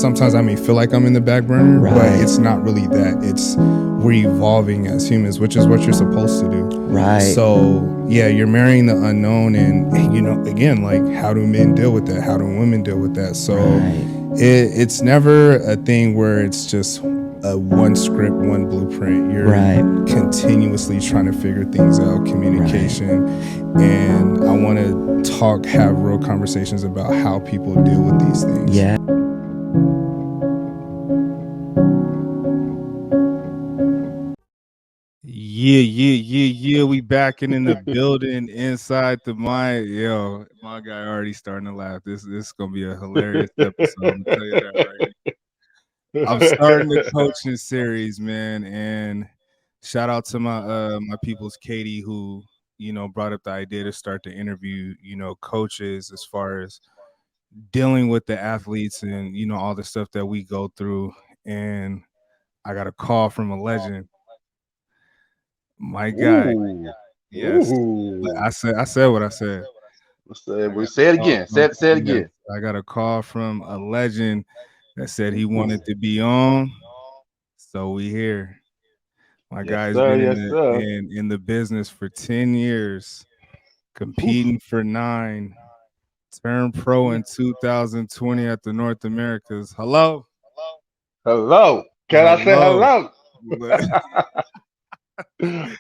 sometimes I may feel like I'm in the back burner, Right. but it's not really that. It's we're evolving as humans, which is what you're supposed to do. Right. So yeah, you're marrying the unknown, and you know, again, like, how do men deal with that? How do women deal with that? So Right. it's never a thing where it's just one script, one blueprint. You're Right. continuously trying to figure things out, communication, and I want to have real conversations about how people deal with these things. Yeah. Yeah. We back in the building inside the mind. Yo, my guy already starting to laugh. This is gonna be a hilarious episode. I'm gonna tell you that right now. I'm starting the coaching series, man, and shout out to my people's Katie, who, you know, brought up the idea to start to interview, you know, coaches as far as dealing with the athletes and, you know, all the stuff that we go through. And I got a call from a legend. My guy. Ooh. Yes. Ooh. I said what I said. We say it again. Say it again. I got a call from a legend that said he wanted to be on. So we here. My Yes, guy's sir. been Yes, sir. in the business for 10 years, competing for 9, turned pro in 2020 at the North Americas. Hello. Hello. Can I say hello?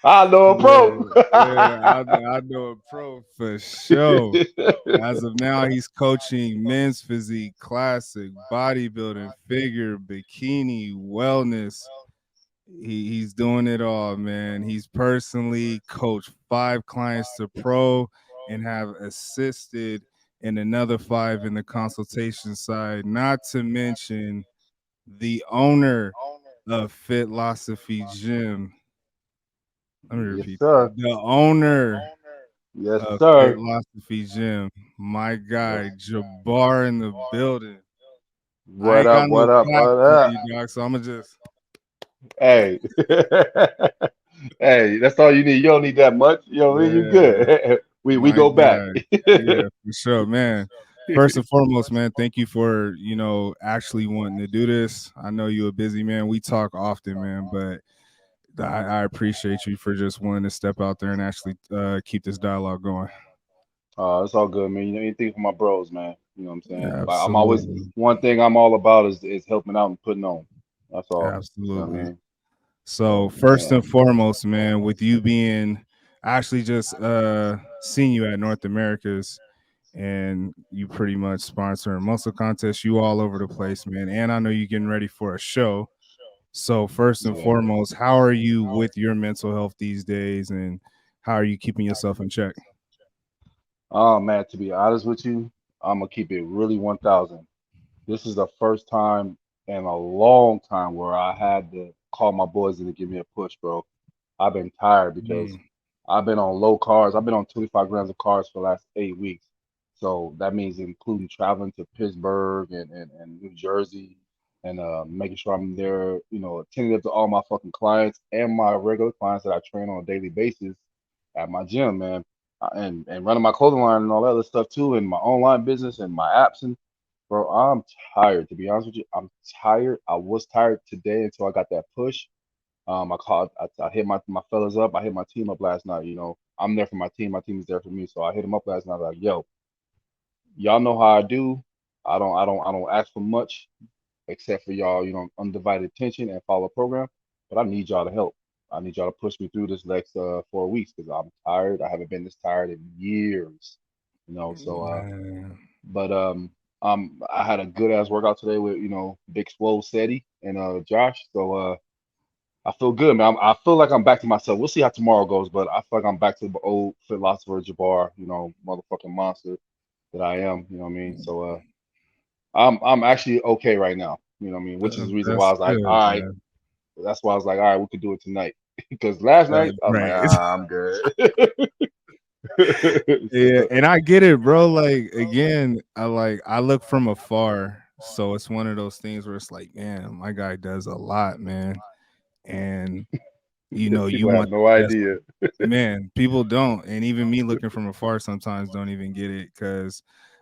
I know a pro. I know a pro for sure. As of now, he's coaching men's physique, classic, bodybuilding, figure, bikini, wellness. He's doing it all, man. He's personally coached 5 clients to pro and have assisted in another 5 in the consultation side, not to mention the owner of Philosophy Gym. Let me repeat. Yes, sir. The owner Yes, of sir. Philosophy Gym, my guy Jabbar in the building. I What ain't got up? no What up? clap What for up? you, dog. So I'm gonna just. Hey. Hey, that's all you need. You don't need that much. You know, you Yeah, good. we my go back. guy. Yeah, for sure, man. First and foremost, man, thank you for, you know, actually wanting to do this. I know you're a busy man. We talk often, man, but I appreciate you for just wanting to step out there and actually keep this dialogue going. It's all good, man. You know, anything for my bros, man. You know what I'm saying? Like, I'm always Absolutely. one thing I'm all about is helping out and putting on. That's all. You know what I Absolutely. mean? So So, first yeah. and foremost, man, with you being, I actually just seen you at North America's, and you pretty much sponsoring muscle contests, you all over the place, man. And I know you're getting ready for a show. So first and Yeah. foremost, how are you with your mental health these days, and how are you keeping yourself in check? Oh man, to be honest with you, I'm gonna keep it really 1,000. This is the first time in a long time where I had to call my boys in to give me a push, bro. I've been tired because Mm. I've been on low carbs. I've been on 25 grams of carbs for the last 8 weeks. So that means including traveling to Pittsburgh and New Jersey and making sure I'm there, you know, attentive to all my fucking clients and my regular clients that I train on a daily basis at my gym, man. And running my clothing line and all that other stuff too, and my online business and my apps. And bro, I'm tired, to be honest with you. I'm tired. I was tired today until I got that push. I hit my fellas up. I hit my team up last night. You know, I'm there for my team. My team is there for me. So I hit them up last night. Like, yo, y'all know how I do. I don't ask for much except for y'all, you know, undivided attention and follow program. But I need y'all to help. I need y'all to push me through this next 4 weeks because I'm tired. I haven't been this tired in years. You know, so Man. but I had a good ass workout today with, you know, Big Swole Seti and Josh. So I feel good, man. I feel like I'm back to myself. We'll see how tomorrow goes, but I feel like I'm back to the old philosopher Jabbar, you know, motherfucking monster that I am. You know what I mean? So I'm actually okay right now. You know what I mean? Which is the reason why I That's was like, good, all right. man. That's why I was like, all right, we could do it tonight. Because last night I was like, Right. I'm good. Yeah, and I get it, bro. Like, again, I look from afar, so it's one of those things where it's like, man, my guy does a lot, man. And you know, you People have want no the best. idea. Man, people don't, and even me looking from afar sometimes don't even get it, because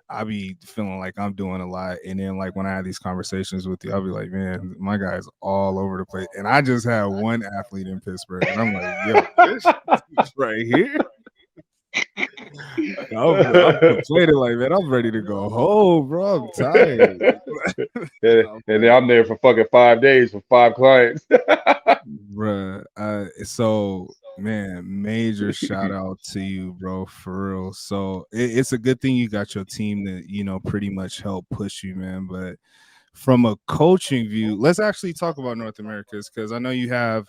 I be feeling like I'm doing a lot, and then like when I have these conversations with you, I'll be like, man, my guy's all over the place, and I just had one athlete in Pittsburgh, and I'm like, yo, this right here. I'm complaining like, man, I'm ready to go home, bro. I'm tired. and then I'm there for fucking 5 days for 5 clients. Bruh, so man, major shout out to you, bro, for real. So it's a good thing you got your team that pretty much help push you, man. But from a coaching view, let's actually talk about North America's, because I know you have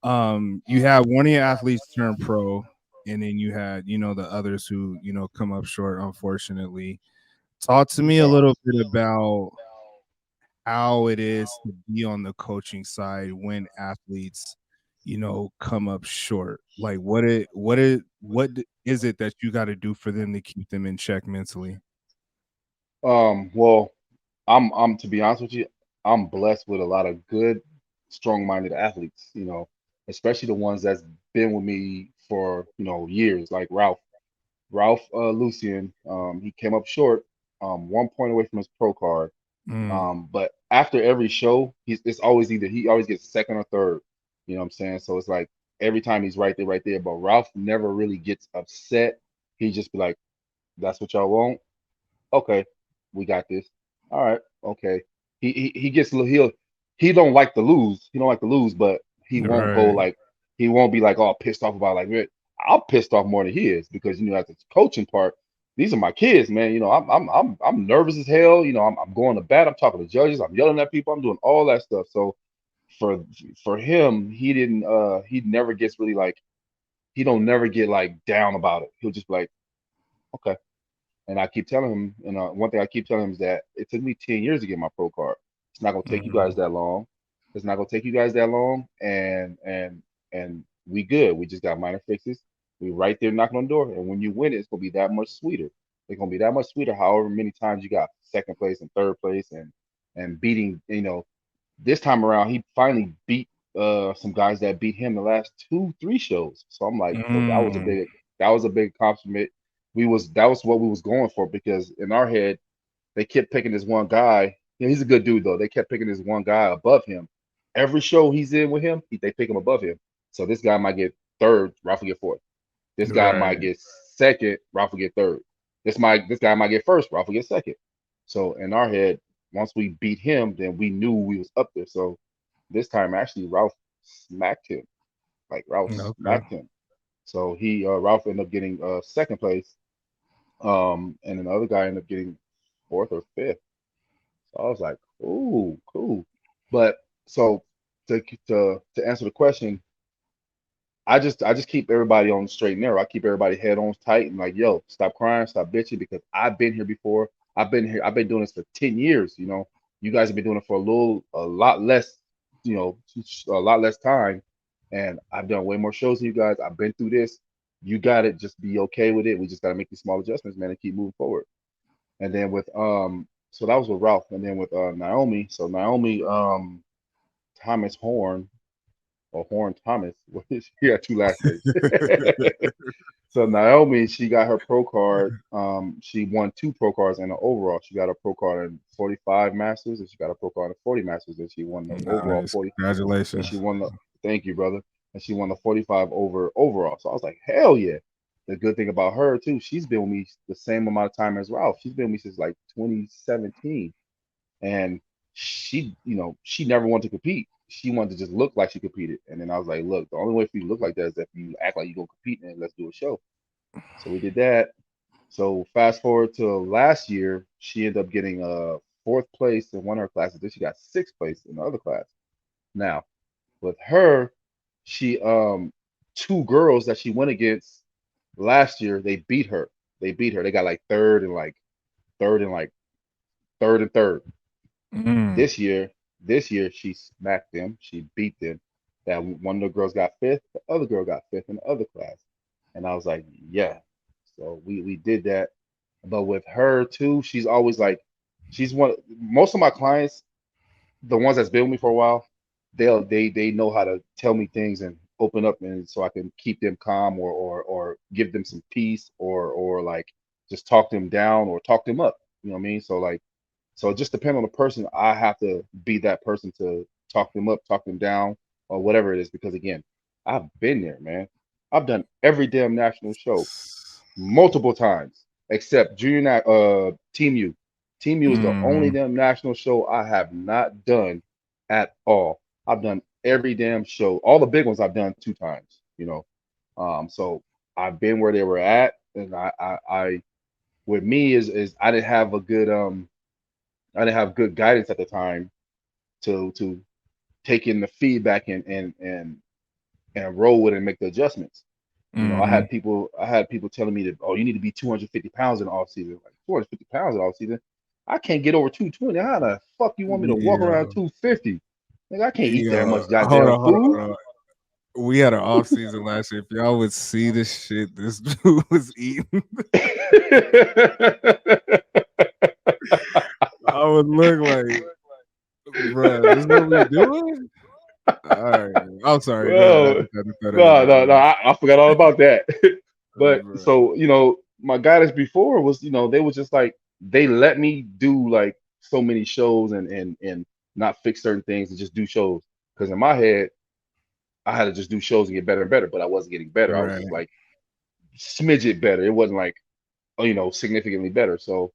one of your athletes turn pro, and then you had the others who come up short, unfortunately. Talk to me a little bit about how it is to be on the coaching side when athletes come up short. Like what is it that you got to do for them to keep them in check mentally? Well, I'm to be honest with you, I'm blessed with a lot of good, strong-minded athletes, especially the ones that's been with me for, years, like Ralph Lucian. He came up short, 1 point away from his pro card. Mm, But after every show, it's always either he always gets second or third. You know what I'm saying? So it's like every time he's right there, right there. But Ralph never really gets upset. He just be like, "That's what y'all want? Okay, we got this. All right, okay." He gets a little he don't like to lose. He don't like to lose, but he won't go right. like he won't be like all pissed off about like "Man, I'm pissed off more than he is because at the coaching part, these are my kids, man. I'm nervous as hell. I'm going to bat. I'm talking to judges. I'm yelling at people. I'm doing all that stuff. So for for him, he never gets really like he don't never get like down about it. He'll just be like, okay. And I keep telling him, and one thing I keep telling him is that it took me 10 years to get my pro card. It's not gonna take you guys Mm, that long. It's not gonna take you guys that long, and we good. We just got minor fixes. We right there knocking on the door, and when you win it, it's gonna be that much sweeter. It's gonna be that much sweeter. However many times you got second place and third place, and beating, this time around, he finally beat some guys that beat him the last 2, 3 shows. So I'm like, mm, that was a big accomplishment. That was what we was going for because in our head they kept picking this one guy. He's a good dude though. They kept picking this one guy above him. Every show he's in with him, they pick him above him. So this guy might get third, Ralph will get fourth. This guy might right. get second, Ralph will get third. This guy might get first, Ralph will get second. So in our head, once we beat him, then we knew we was up there. So this time actually Ralph smacked him. Like Ralph Okay. smacked him. So Ralph ended up getting second place. And another guy ended up getting fourth or fifth. So I was like, ooh, cool. But so to answer the question, I just keep everybody on the straight and narrow. I keep everybody head on tight and like, yo, stop crying, stop bitching because I've been here before. I've been doing this for 10 years, You guys have been doing it for a lot less, a lot less time. And I've done way more shows than you guys. I've been through this. You got it. Just be okay with it. We just got to make these small adjustments, man, and keep moving forward. And then with so that was with Ralph, and then with Naomi. So Naomi Thomas Horn or Horn Thomas. She had 2 last names. So Naomi, she got her pro card. She won 2 pro cards and an overall. She got a pro card in 45 Masters, and she got a pro card in 40 Masters, and she won the overall Nice. 40. And she Congratulations. won the thank you, brother. And she won the 45 over overall. So I was like, hell yeah. The good thing about her too, she's been with me the same amount of time as Ralph. She's been with me since like 2017. And she never wanted to compete. She wanted to just look like she competed. And then I was like, look, the only way for you to look like that is if you act like you're gonna compete and let's do a show. So we did that. So fast forward to last year, she ended up getting fourth place in one of her classes. Then she got sixth place in the other class. Now, with her, she 2 girls that she went against last year, they beat her. They beat her. They got like third and like third and third. Mm, This year she smacked them. She beat them. That one of the girls got fifth, the other girl got fifth in the other class. And I was like, yeah. So we did that. But with her too, she's always like, she's one. Most of my clients, the ones that's been with me for a while, they know how to tell me things and open up, and so I can keep them calm or give them some peace or like just talk them down or talk them up. You know what I mean? So like, so it just depends on the person. I have to be that person to talk them up, talk them down, or whatever it is. Because again, I've been there, man. I've done every damn national show multiple times, except Team U. Team U is the only Mm-hmm. damn national show I have not done at all. I've done every damn show. All the big ones I've done 2 times, you know. So I've been where they were at, and I with me is I didn't have good guidance at the time to take in the feedback and roll with it and make the adjustments. You know, Mm-hmm. I had people telling me that, oh, you need to be 250 pounds in the off season. Like 250 pounds in the off season. I can't get over 220. How the fuck you want me to walk around Yeah. 250? Like I can't eat that Yeah. much Hold goddamn on, hold on, food. hold on. We had an off season last year. If y'all would see the shit this dude was eating, I would look like, bruh, this is what we doing? All right. I'm sorry. Go ahead. I Well, just had to throw that in no, there. no, no. I forgot all about that. But Bruh. so, you know, my guidance before was, you know, they was just like they let me do like so many shows and not fix certain things and just do shows. Because in my head, I had to just do shows and get better and better, but I wasn't getting better. I was just Right. like smidget better. It wasn't like, you know, significantly better. So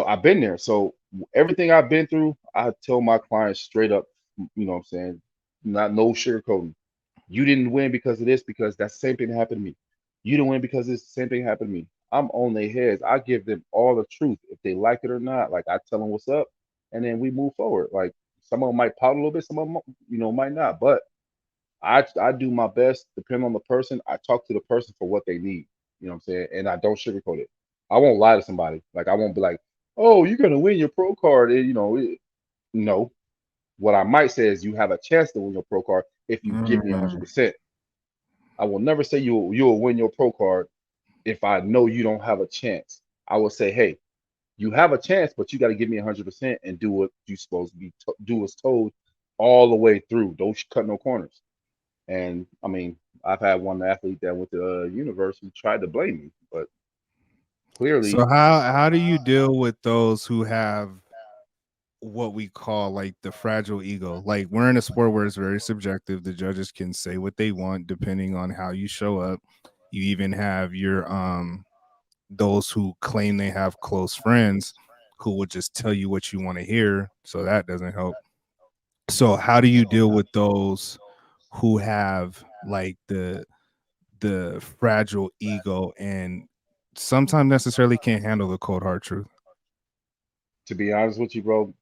I've been there. So everything I've been through, I tell my clients straight up, you know what I'm saying? Not no sugarcoating. You didn't win because of this, because that's the same thing that happened to me. You didn't win because this the same thing happened to me. I'm on their heads. I give them all the truth. If they like it or not, like I tell them what's up, and then we move forward. Like some of them might pout a little bit, some of them, you know, might not. But I do my best, depending on the person. I talk to the person for what they need. You know what I'm saying? And I don't sugarcoat it. I won't lie to somebody. Like I won't be like, "Oh, you're gonna win your pro card." And, you know, no. What I might say is you have a chance to win your pro card if you give me Mm. 100%. I will never say you'll win your pro card if I know you don't have a chance. I will say, hey, you have a chance, but you got to give me 100% and do what you supposed to do what's told all the way through. Don't cut no corners. And I mean, I've had one athlete that went to university tried to blame me, but So clearly, how do you deal with those who have what we call like the fragile ego? Like we're in a sport where it's very subjective. The judges can say what they want depending on how you show up. You even have your those who claim they have close friends who will just tell you what you want to hear. So that doesn't help. So how do you deal with those who have like the fragile ego and sometimes necessarily can't handle the cold hard truth? to be honest with you, bro,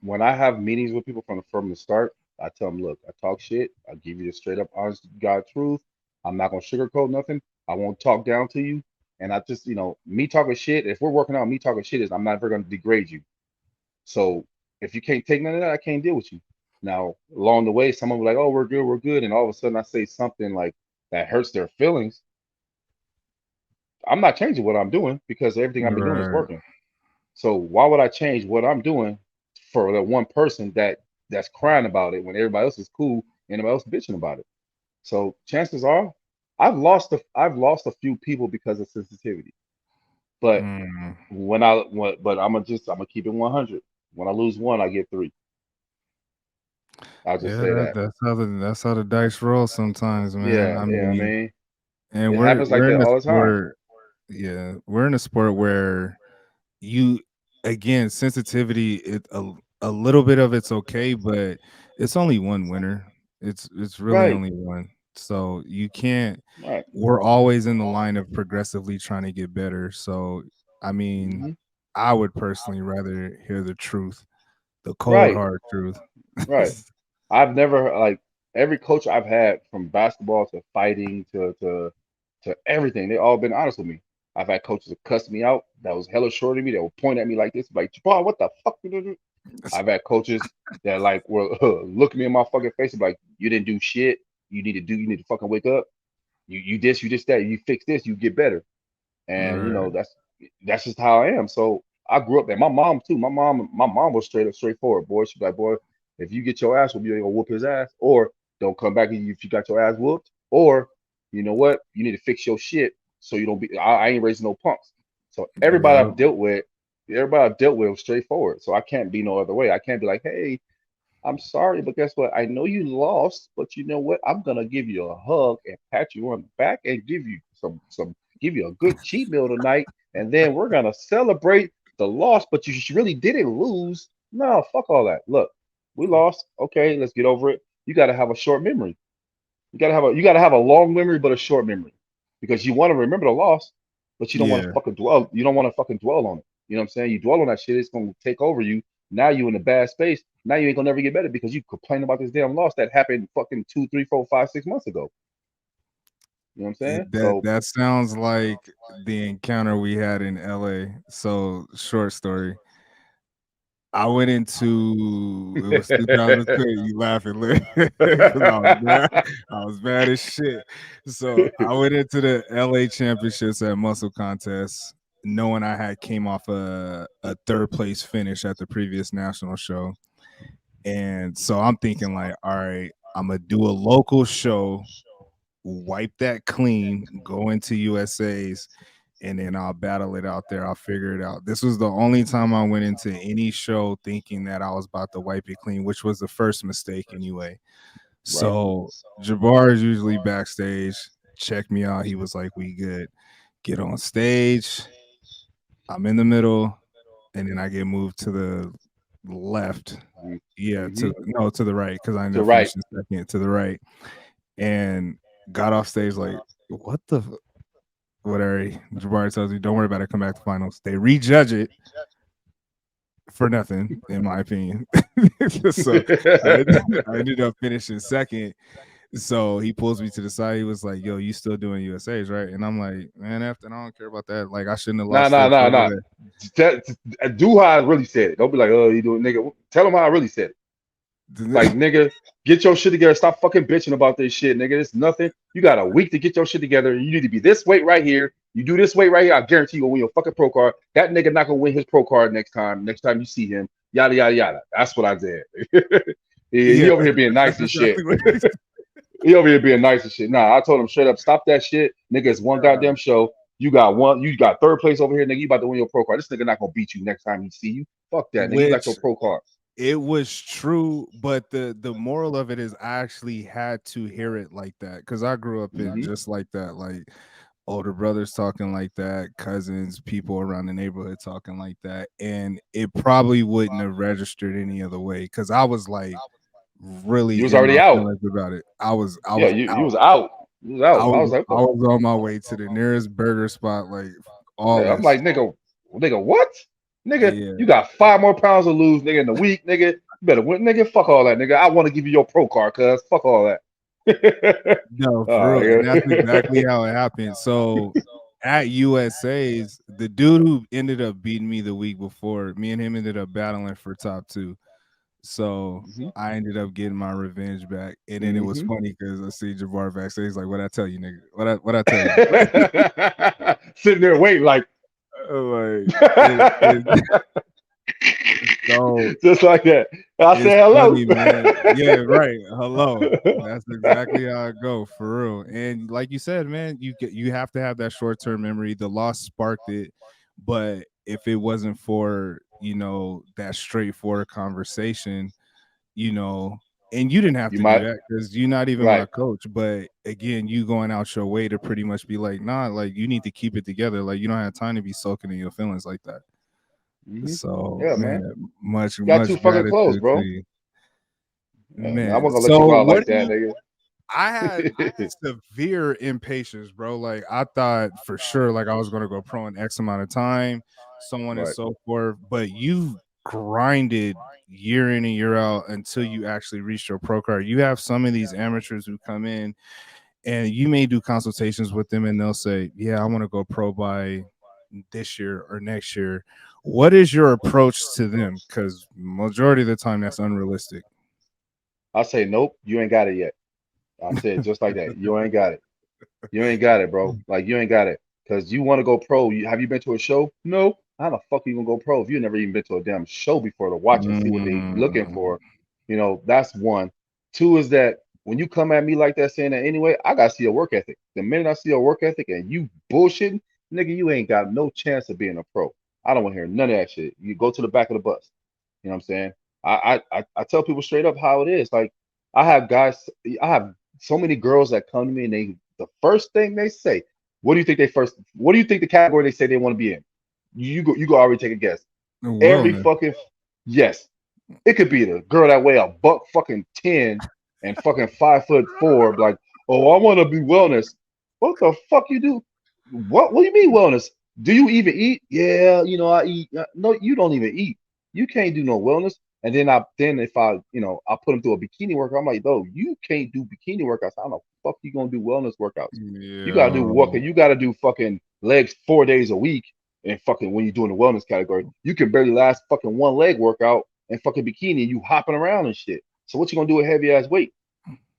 when I have meetings with people from the start, I tell them, look, I talk shit. I give you the straight up, honest God truth. I'm not gonna sugarcoat nothing. I won't talk down to you. And I just, you know, me talking shit. If we're working out, me talking shit is I'm never gonna degrade you. So if you can't take none of that, I can't deal with you. Now, along the way, someone will be like, oh, we're good, and all of a sudden I say something like that hurts their feelings. I'm not changing what I'm doing because everything I've been doing is Right. working. So why would I change what I'm doing for that one person that's crying about it when everybody else is cool and everybody else bitching about it? So chances are, I've lost a few people because of sensitivity. But Mm. but I'm gonna keep it 100. When I lose one, I get three. I'll just Yeah, say that. that's how the dice roll sometimes, man. Yeah, I yeah. I mean, mean, and it happens like we're that in a all the time. sport, yeah, we're in a sport where you again sensitivity a little bit of it's okay, but it's only one winner. It's really Right, only one. So you can't right. we're always in the line of progressively trying to get better. So I mean, Hmm. I would personally rather hear the truth, the cold Right, hard truth. right. I've never like every coach I've had from basketball to fighting to everything. They all been honest with me. I've had coaches that cuss me out that was hella short of me. That would point at me like this, like, Jabbar, what the fuck? I've had coaches that like were look me in my fucking face and be like, you didn't do shit. You need to fucking wake up. You this, that. You fix this, you get better. And you know Right. that's just how I am. So I grew up there. My mom too. My mom was straight up straightforward. Boy, she's like, boy, if you get your ass whooped, you ain't gonna whoop his ass, or don't come back if you got your ass whooped, or you know what, you need to fix your shit so you don't be. I ain't raising no punks. So everybody Yeah. I've dealt with was straightforward. So I can't be no other way. I can't be like, hey, I'm sorry, but guess what? I know you lost, but you know what? I'm gonna give you a hug and pat you on the back and give you a good cheat meal tonight, and then we're gonna celebrate the loss. But you really didn't lose. No, fuck all that. Look, we lost. Okay, let's get over it. You gotta have a short memory. You gotta have a long memory but a short memory. Because you want to remember the loss, but you don't want to Yeah. fucking dwell. You don't want to fucking dwell on it. You know what I'm saying? You dwell on that shit, it's gonna take over you. Now you in a bad space. Now you ain't gonna never get better because you complain about this damn loss that happened fucking 2, 3, 4, 5, 6 months ago. You know what I'm saying? That So that sounds like the encounter we had in LA. So short story. I went into it was 2020. You laughing because I was mad as shit. So I went into the LA championships at muscle contest, knowing I had came off a third place finish at the previous national show. And so I'm thinking like, all right, I'm gonna do a local show, wipe that clean, go into USA's, and then I'll battle it out there. I'll figure it out. This was the only time I went into any show thinking that I was about to wipe it clean, which was the first mistake anyway. right. So Jabbar is usually backstage. Check me out. He was like, "We good." Get on stage. I'm in the middle, and then I get moved to the left. Yeah, Mm-hmm. to the right because I ended To up right. finishing second to the right, and got off stage like, "What the?" Whatever Jabbar tells you, don't worry about it. Come back to finals. They rejudge it for nothing, in my opinion. So I, I ended up finishing second. So he pulls me to the side. He was like, "Yo, you still doing USA's, right?" And I'm like, "Man, after I don't care about that. Like, I shouldn't have Nah, lost nah, first nah, over nah. there." Do how I really said it. Don't be like, oh, you doing nigga. Tell them how I really said it. Like, nigga, get your shit together. Stop fucking bitching about this shit, nigga. It's nothing. You got a week to get your shit together. You need to be this weight right here. You do this weight right here. I guarantee you will win your fucking pro card. That nigga not gonna win his pro card next time. Next time you see him, yada yada yada. That's what I said. he Yeah, over here being that's nice and shit. exactly what he said. He over here being nice and shit. Nah, I told him straight up, stop that shit, nigga. It's one goddamn show. You got one. You got third place over here, nigga. You about to win your pro card. This nigga not gonna beat you next time he see you. Fuck that, nigga. You got your Which pro card. it was true, but the moral of it is I actually had to hear it like that because I grew up in Mm-hmm. just like that, like older brothers talking like that, cousins, people around the neighborhood talking like that, and it probably wouldn't have registered any other way because I was like You really was in already my out. feelings about it. I Yeah, was you out. was out. You was out. I was like, I what was on my way to the nearest burger spot, like the? all Yeah, I'm this. like, nigga, what? Nigga, Yeah. you got 5 more pounds to lose, nigga, in the week, nigga. You better win, nigga. Fuck all that, nigga. I want to give you your pro card, cuz. Fuck all that. No, for real. And Yeah. that's exactly how it happened. So at USA's, the dude who ended up beating me the week before, me and him ended up battling for top two. So hmm I ended up getting my revenge back. And then it was hmm funny because I see Jabbar backstage. He's like, what I tell you, nigga? What I tell you? Sitting there waiting, like, Like it so just like that. I it's said hello. funny, man. Yeah, right. Hello. That's exactly how I go for real. And like you said, man, you have to have that short term memory. The loss sparked it, but if it wasn't for that straightforward conversation, you know, and you didn't have You to do might, that because you're not even my right. coach. But again, you going out your way to pretty much be like, nah, like you need to keep it together. Like you don't have time to be soaking in your feelings like that. hmm So Yeah, man. man, much Got too much fucking gratitude close, to bro. you. Yeah, man, I Man, wasn't gonna let you so go out what like do that, you nigga. I had severe impatience, bro. Like I thought for sure like I was gonna go pro in X amount of time, so on and Right. so forth. But you grinded year in and year out until you actually reached your pro card. You have some of these amateurs who come in and you may do consultations with them and they'll say, yeah, I want to go pro by this year or next year. What is your approach to them? Because majority of the time that's unrealistic. I say, nope, you ain't got it yet. I said just like that. You ain't got it. You ain't got it, bro. Like you ain't got it. Cause you want to go pro. Have you been to a show? No. How the fuck you gonna go pro if you never even been to a damn show before to watch and see what they looking Mm, for? That's one. Two is that when you come at me like that saying that anyway, I gotta see a work ethic. The minute I see a work ethic and you bullshitting, nigga, you ain't got no chance of being a pro. I don't want to hear none of that shit. You go to the back of the bus. You know what I'm saying? I tell people straight up how it is. Like I have guys, I have so many girls that come to me and the first thing they say, what do you think the category they say they want to be in? You go already take a guess. Every Wellness. fucking yes. It could be the girl that weigh a buck fucking 10 and fucking 5'4", like, oh, I want to be wellness. What the fuck you do? What do you mean wellness? Do you even eat? Yeah, I eat. No, you don't even eat. You can't do no wellness. And then if I put them through a bikini workout, I'm like, no, you can't do bikini workouts. How the fuck you gonna do wellness workouts? You gotta do what? Yo. You gotta do fucking legs 4 days a week. And fucking when you're doing the wellness category, you can barely last fucking one leg workout and fucking bikini, you hopping around and shit. So what you gonna do with heavy ass weight?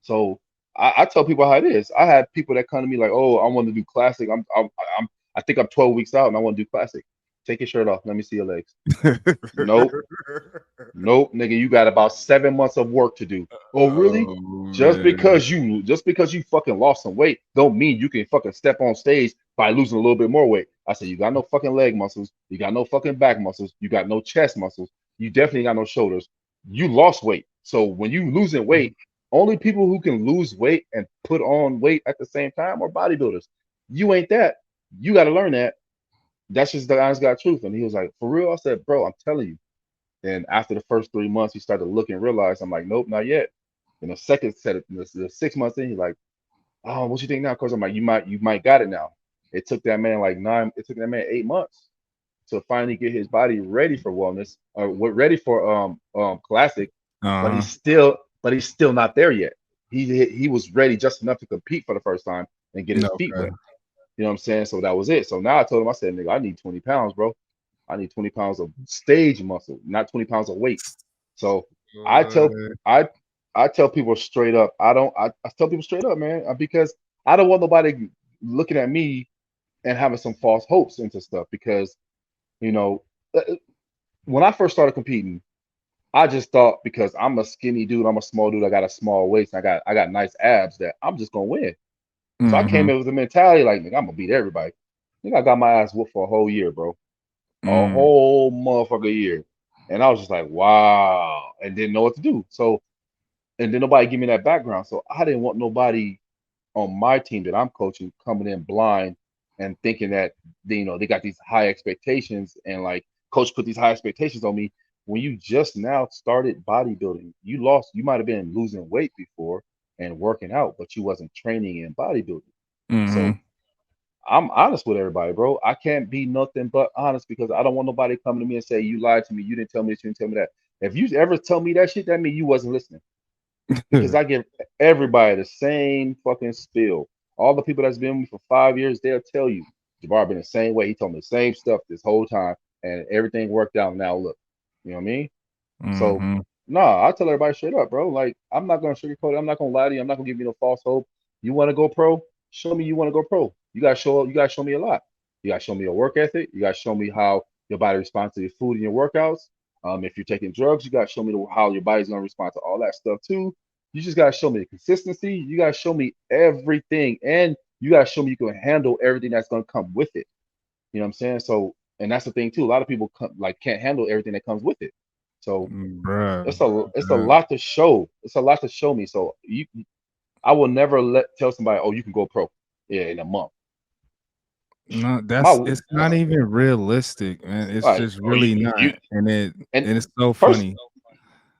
So I tell people how it is. I had people that come to me like, oh, I want to do classic. I think I'm 12 weeks out and I want to do classic. Take your shirt off. Let me see your legs. Nope. Nope, nigga, you got about 7 months of work to do. Oh, really? Oh Just man. because you fucking lost some weight, don't mean you can fucking step on stage by losing a little bit more weight. I said you got no fucking leg muscles, you got no fucking back muscles, you got no chest muscles, you definitely got no shoulders. You lost weight. So when you losing weight, only people who can lose weight and put on weight at the same time are bodybuilders. You ain't that. You got to learn that. That's just the honest God truth. And he was like, for real? I said, bro, I'm telling you. And after the first 3 months, he started to look and realize I'm like, nope, not yet. And the second set of the 6 months in, he's like, oh, what you think now? Because I'm like, you might got it now. It took that man it took that man 8 months to finally get his body ready for wellness or ready for classic, but Uh-huh. he's still not there yet. He was ready just enough to compete for the first time and get his feet Okay. wet. You know what I'm saying? So that was it. So now I told him, I said, nigga, I need 20 pounds, bro. I need 20 pounds of stage muscle, not 20 pounds of weight. So I tell What? I I tell people straight up, I tell people straight up, man, because I don't want nobody looking at me and having some false hopes into stuff because you know uh, uh, when I first started competing, I just thought because I'm a skinny dude, I'm a small dude, I got a small waist, I got nice abs that I'm just gonna win. So I came Mm-hmm. in with a mentality like, nigga, I'm gonna beat everybody. I think I got my ass whooped for a whole year, bro. A Mm. whole motherfucker year. And I was just like, wow, and didn't know what to do. So, and then nobody give me that background. So I didn't want nobody on my team that I'm coaching coming in blind and thinking that they got these high expectations and like coach put these high expectations on me. When you just now started bodybuilding, you might have been losing weight before and working out, but you wasn't training in bodybuilding. So Mm-hmm. I'm honest with everybody, bro. I can't be nothing but honest because I don't want nobody coming to me and say you lied to me, you didn't tell me this, you didn't tell me that. If you ever tell me that shit, that means you wasn't listening. Because I give everybody the same fucking spill. All the people that's been with me for 5 years, they'll tell you Jabbar been the same way. He told me the same stuff this whole time, and everything worked out. Now look, you know what I mean? So, Mm-hmm. nah, I tell everybody straight up, bro. Like, I'm not gonna sugarcoat it. I'm not gonna lie to you. I'm not gonna give you no false hope. You want to go pro? Show me you want to go pro. You gotta show me a lot. You gotta show me your work ethic. You gotta show me how your body responds to your food and your workouts. If you're taking drugs, you gotta show me how your body's gonna respond to all that stuff too. You just gotta show me the consistency. You gotta show me everything, and you gotta show me you can handle everything that's gonna come with it. You know what I'm saying? So, and that's the thing too. A lot of people can't handle everything that comes with it. So Bruh. it's a lot to show. It's a lot to show me. So I will never tell somebody, oh, you can go pro, yeah, in a month. No, My it's not even realistic, man. It's like, just oh, really not. and And it's so first funny.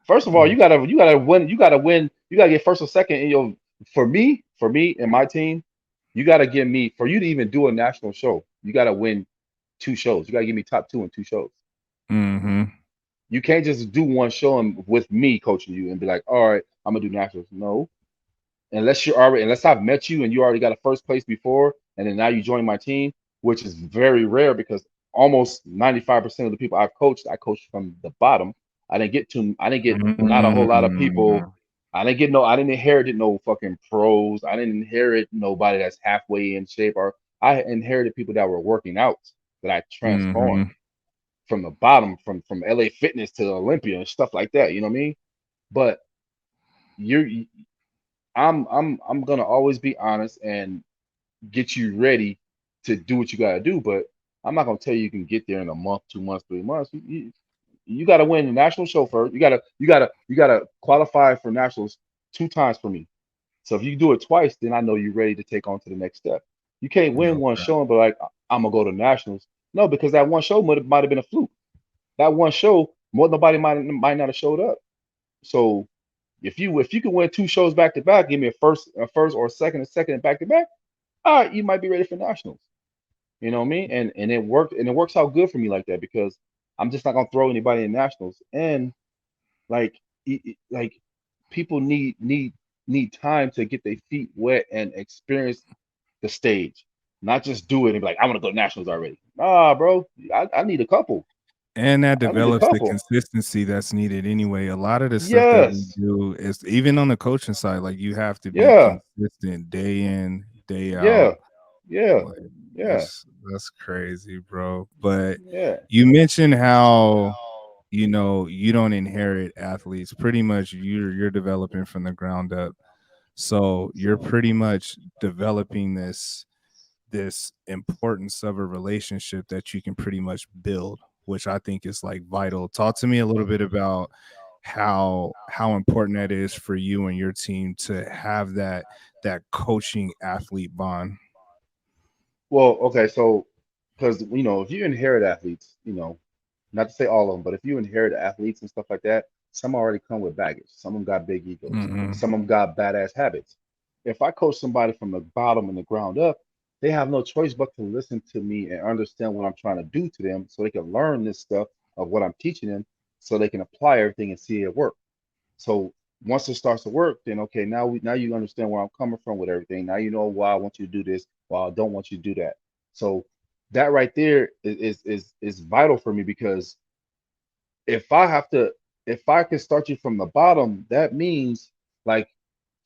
first of all, you gotta win. You gotta win. You gotta get first or second in your. For me and my team, you gotta give me for you to even do a national show. You gotta win 2 shows. You gotta give me top two in 2 shows. Mm-hmm. You can't just do one show and with me coaching you and be like, all right, I'm gonna do nationals. No, unless I've met you and you already got a first place before, and then now you join my team, which is very rare because almost 95% of the people I coached from the bottom. I didn't get not a whole lot of people. Mm. I didn't inherit no fucking pros. I didn't inherit nobody that's halfway in shape, or I inherited people that were working out that I transformed Mhm. from the bottom, from LA Fitness to Olympia and stuff like that. You know what I mean? But you're I'm gonna always be honest and get you ready to do what you gotta do. But I'm not gonna tell you you can get there in a month, 2 months, 3 months. You gotta win the national show first. You gotta qualify for nationals 2 times for me. So if you do it twice, then I know you're ready to take on to the next step. You can't win one show and be like, I'm gonna go to nationals. No, because that one show might have been a fluke. That one show, more nobody might not have showed up. So if you can win 2 shows back to back, give me a first or a second back to back. All right, you might be ready for nationals. You know what I mean? And it works out good for me like that because I'm just not gonna throw anybody in nationals. And like like people need time to get their feet wet and experience the stage, not just do it and be like, I want to go to nationals already. Nah, bro, I need a couple. And that I need a develops the couple. consistency that's needed anyway. A lot of the stuff that we Yes. do is even on the coaching side, like you have to be Yeah. consistent day in, day out. Yeah. Yeah. Like Yeah. that's crazy, bro. But Yeah. you mentioned how you don't inherit athletes. Pretty much you're developing from the ground up. So you're pretty much developing this importance of a relationship that you can pretty much build, which I think is like vital. Talk to me a little bit about how important that is for you and your team to have that coaching athlete bond. Well, okay, so because if you inherit athletes, not to say all of them, but if you inherit athletes and stuff like that, some already come with baggage. Some of them got big egos. Mm-hmm. Some of them got badass habits. If I coach somebody from the bottom and the ground up, they have no choice but to listen to me and understand what I'm trying to do to them so they can learn this stuff of what I'm teaching them so they can apply everything and see it work. So once it starts to work, then okay, now you understand where I'm coming from with everything. Now you know why I want you to do this, why I don't want you to do that. So that right there is vital for me because if I have to, if I can start you from the bottom, that means like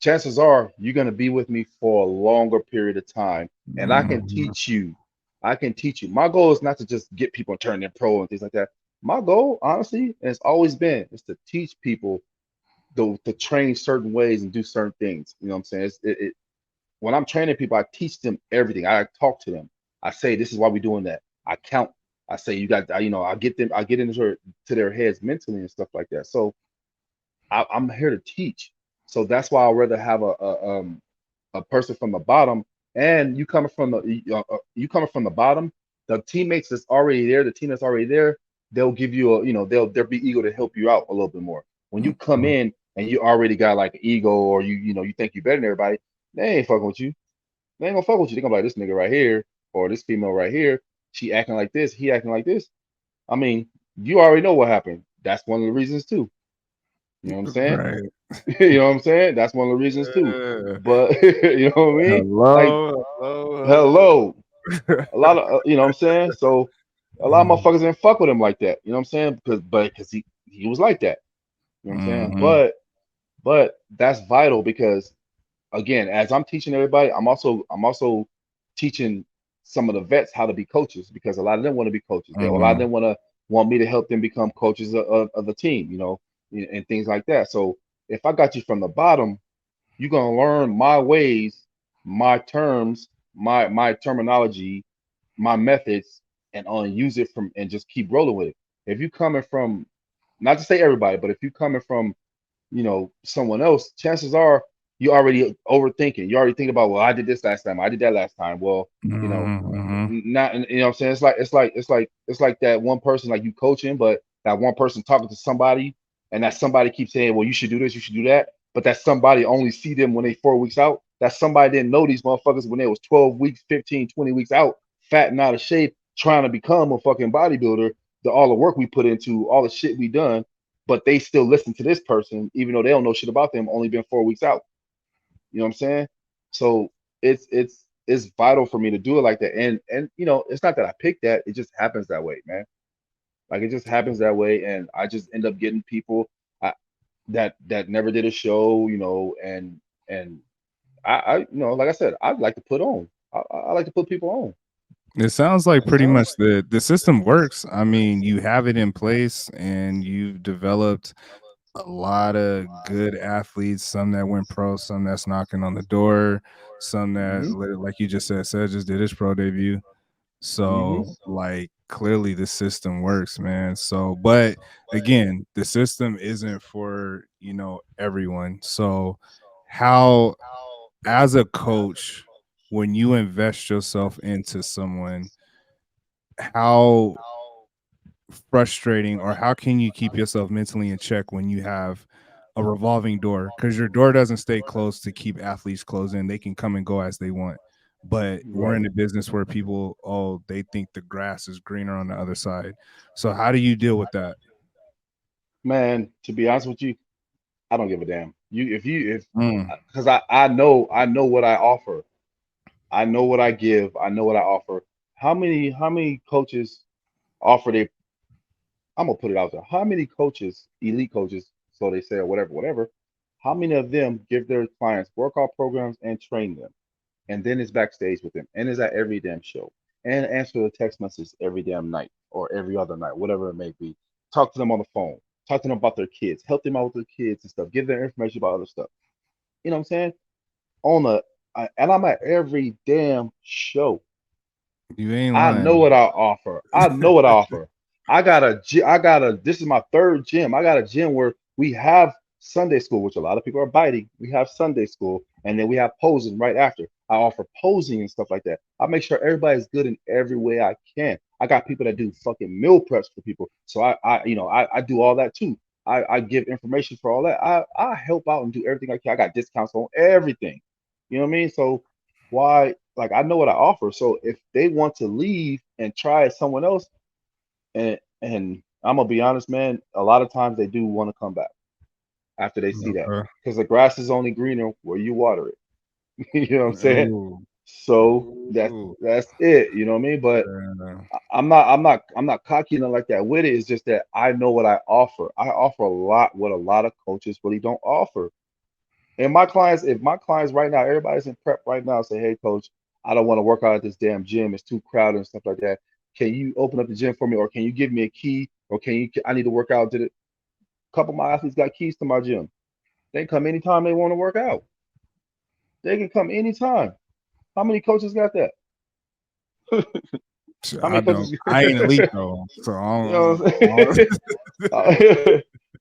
chances are you're gonna be with me for a longer period of time, and I can Mm-hmm. teach you. I can teach you. My goal is not to just get people and turn them pro and things like that. My goal, honestly, and it's always been, is to teach people to train certain ways and do certain things. You know what I'm saying? When I'm training people, I teach them everything. I talk to them. I say, this is why we're doing that. I count. I say, you got, I get them, I get into to their heads mentally and stuff like that. So I'm here to teach. So that's why I'd rather have a person from the bottom, and you coming from the bottom. The teammates that's already there, the team that's already there, they'll give you they'll be eager to help you out a little bit more. When you come in and you already got like an ego, or you think you better than everybody, they ain't fucking with you. They ain't gonna fuck with you. They gonna be like, this nigga right here or this female right here, she acting like this, he acting like this. I mean, you already know what happened. That's one of the reasons too. You know what I'm saying? Right. You know what I'm saying? That's one of the reasons too. Yeah. But you know what I mean? Like, Hello, hello, hello. hello. A lot of you know what I'm saying? So a lot of Mm-hmm. motherfuckers didn't fuck with him like that. You know what I'm saying? Because he was like that. You know what I'm saying? But that's vital because again, as I'm teaching everybody, I'm also teaching some of the vets how to be coaches because a lot of them want to be coaches. A lot of Mm-hmm. them want me to help them become coaches of the team, and things like that. So if I got you from the bottom, you're gonna learn my ways, my terms, my terminology, my methods, and use it from and just keep rolling with it. If you coming from, not to say everybody, but if you coming from someone else, chances are you already overthinking. You already think about, well, I did this last time, I did that last time. Well, Mm-hmm. not, what I'm saying, it's like that one person like you coaching, but that one person talking to somebody, and that somebody keeps saying, well, you should do this, you should do that, but that somebody only see them when they 4 weeks out. That somebody didn't know these motherfuckers when they was 12 weeks, 15, 20 weeks out, fat and out of shape, trying to become a fucking bodybuilder. All the work we put into, all the shit we done, but they still listen to this person, even though they don't know shit about them, only been 4 weeks out. You know what I'm saying? So it's vital for me to do it like that. And it's not that I picked that, it just happens that way, man. Like it just happens that way, and I just end up getting people I, that never did a show, and like I said, I'd like to put on. I like to put people on. It sounds like pretty much the system works. I mean, you have it in place and you've developed a lot of good athletes, some that went pro, some that's knocking on the door, some that, Hmm. like you just said just did his pro debut. Hmm. So, like, clearly the system works, man. So, but again, the system isn't for, everyone. So, how, as a coach, when you invest yourself into someone, how frustrating, or how can you keep yourself mentally in check when you have a revolving door? Because your door doesn't stay closed to keep athletes closed in. They can come and go as they want. But we're Right. in a business where people, they think the grass is greener on the other side. So how do you deal with that? Man, to be honest with you, I don't give a damn. If Mm, because I know what I offer. I know what I give. I know what I offer. How many coaches offer their I'm gonna put it out there. How many coaches, elite coaches, so they say or whatever, how many of them give their clients workout programs and train them? And then is backstage with them and is at every damn show and answer the text message every damn night or every other night, whatever it may be. Talk to them on the phone, talk to them about their kids, help them out with their kids and stuff, give them information about other stuff. You know what I'm saying? On the and I'm at every damn show. you ain't I know lying. what I offer. I know what I offer. This is my third gym. I got a gym where we have Sunday school, which a lot of people are biting. We have Sunday school, and then we have posing right after. I offer posing and stuff like that. I make sure everybody's good in every way I can. I got people that do fucking meal preps for people. So I do all that too. I give information for all that. I help out and do everything I can. I got discounts on everything. You know what I mean? So why like I know what I offer. So if they want to leave and try someone else, and I'm gonna be honest, man, a lot of times they do want to come back after they see that Okay. because the grass is only greener where you water it. You know what I'm saying? Ooh. So that's Ooh. that's it. You know what I mean? But Yeah. I'm not cocky nothing like that with it. It's just that I know what I offer. I offer a lot what a lot of coaches really don't offer. And my clients, if my clients right now, everybody's in prep right now, say, hey, coach, I don't want to work out at this damn gym. It's too crowded and stuff like that. Can you open up the gym for me? Or can you give me a key? Or I need to work out. Did it? A couple of my athletes got keys to my gym. They can come anytime they want to work out. They can come anytime. How many coaches got that? Shit, How I many don't. coaches? I ain't elite though, so You know what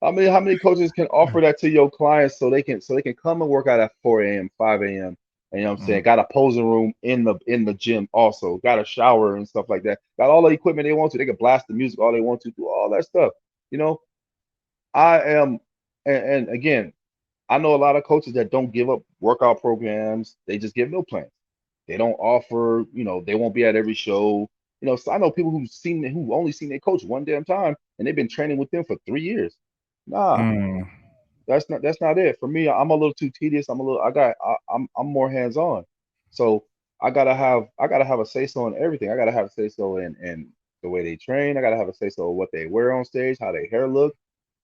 I'm saying? How many coaches can offer that to your clients so they can come and work out at 4 a.m., 5 a.m. And you know what I'm saying? Mm, Got a posing room in the gym also. Got a shower and stuff like that. Got all the equipment they want to. They can blast the music all they want to, do all that stuff. You know, I am and again, I know a lot of coaches that don't give up workout programs. They just give meal plans. They don't offer, they won't be at every show. So I know people who only seen their coach one damn time and they've been training with them for 3 years. Nah, mm, that's not it. For me, I'm a little too tedious. I'm more hands-on. So I gotta have a say-so in everything. I gotta have a say-so in the way they train. I gotta have a say-so in what they wear on stage, how their hair look,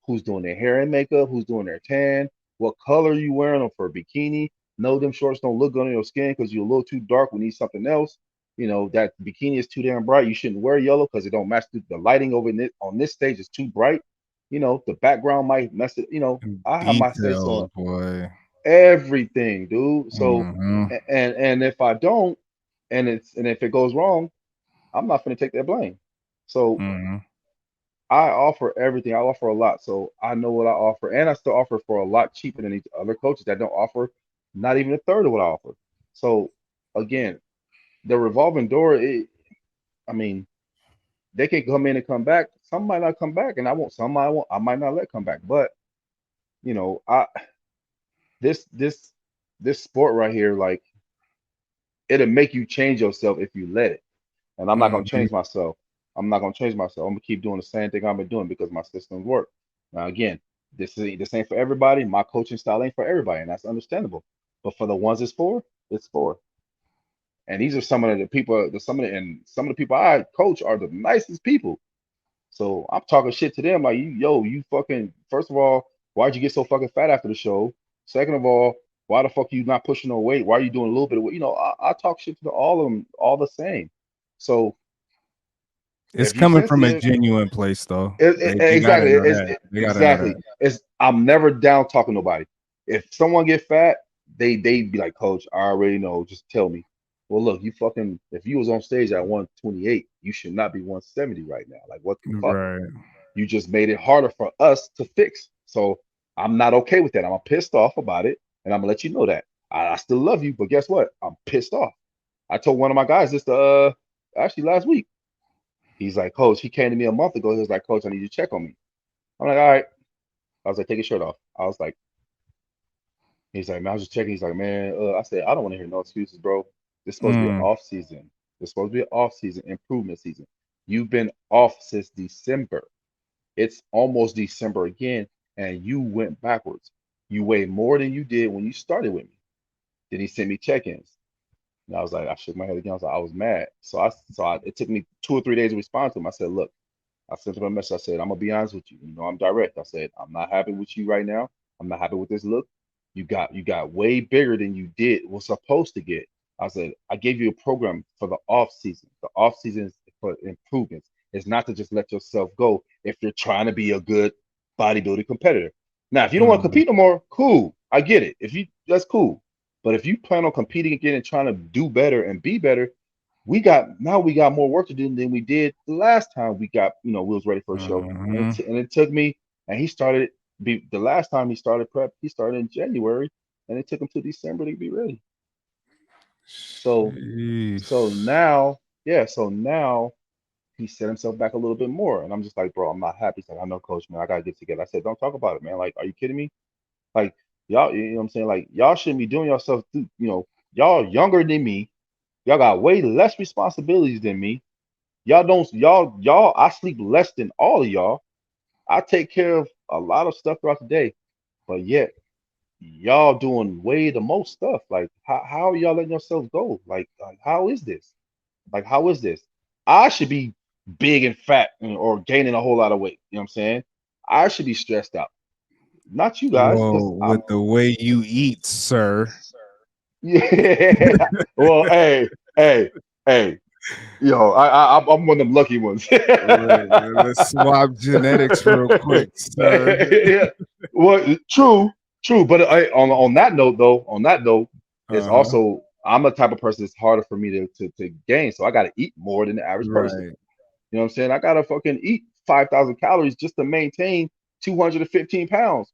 who's doing their hair and makeup, who's doing their tan, what color you wearing them for a bikini. No, them shorts don't look good on your skin because you're a little too dark. We need something else. That bikini is too damn bright. You shouldn't wear yellow because it don't match the lighting over on this stage is too bright. The background might mess it. I have my say so details, on boy. everything, dude. So, Hmm. and if I don't, and if it goes wrong, I'm not gonna take that blame. So Hmm. I offer everything. I offer a lot. So I know what I offer, and I still offer for a lot cheaper than these other coaches that don't offer not even a third of what I offer. So again, the revolving door. I mean, they can come in and come back. Some might not come back, and I won't. Some I won't. I might not let come back. But I this this this sport right here, like it'll make you change yourself if you let it. And I'm not gonna Hmm. change myself. I'm not gonna change myself. I'm gonna keep doing the same thing I've been doing because my systems work. Now again, this ain't for everybody. My coaching style ain't for everybody, and that's understandable. But for the ones it's for. And these are some of the people, some of the people I coach are the nicest people. So I'm talking shit to them like you fucking first of all, why'd you get so fucking fat after the show? Second of all, why the fuck you not pushing no weight? Why are you doing a little bit of weight? I talk shit to all of them all the same. So It's if you coming from a sensitive, genuine place, though. it, They it- gotta exactly, know that. They gotta know exactly. that. I'm never down talking to nobody. If someone get fat, they be like, Coach, I already know. Just tell me. Well, look, you fucking if you was on stage at 128, you should not be 170 right now. Like, what the fuck? Right. You just made it harder for us to fix. So I'm not okay with that. I'm pissed off about it, and I'm gonna let you know that. I still love you, but guess what? I'm pissed off. I told one of my guys this actually last week. He's like, Coach, he came to me a month ago. He was like, Coach, I need you to check on me. I'm like, all right. I was like, take your shirt off. I was like, he's like, man, I was just checking. He's like, man, I said, I don't want to hear no excuses, bro. This is supposed to be an Mm. off season. This is supposed to be an off season, improvement season. You've been off since December. It's almost December again, and you went backwards. You weigh more than you did when you started with me. Then he sent me check-ins. And I was like, I shook my head again. I was mad. It took me 2 or 3 days to respond to him. I said, look, I sent him a message. I said, I'm gonna be honest with you. You know, I'm direct. I said, I'm not happy with you right now. I'm not happy with this look. You got way bigger than you did was supposed to get. I said, I gave you a program for the off season. The off season is for improvements. It's not to just let yourself go if you're trying to be a good bodybuilding competitor. Now, if you don't want to Mm. compete no more, cool. I get it. If you that's cool. But if you plan on competing again and trying to do better and be better, we got more work to do than we did the last time we was ready for a show. And Mhm. it took me and he started the last time he started prep, he started in January and it took him to December to be ready. So so Sheesh. now, yeah, so now he set himself back a little bit more. And I'm just like, bro, I'm not happy. He's like, I know, coach, man, I gotta get together. I said, don't talk about it, man. Like, are you kidding me? Like, y'all, you know what I'm saying? Like, y'all shouldn't be doing yourself y'all younger than me. Y'all got way less responsibilities than me. Y'all don't y'all I sleep less than all of y'all. I take care of a lot of stuff throughout the day, but yet y'all doing way the most stuff. Like how are y'all letting yourselves go? Like how is this? Like how is this? I should be big and fat or gaining a whole lot of weight. You know what I'm saying? I should be stressed out, not you guys, because Well, with I'm the way you eat, sir. yeah. Well, hey, hey, I'm one of them lucky ones. Let's swap genetics real quick, sir. Yeah. Well, true. But on that note, it's Uh-huh. also I'm the type of person it's harder for me to gain. So I got to eat more than the average person. Right. You know what I'm saying? I gotta fucking eat 5,000 calories just to maintain 215 pounds.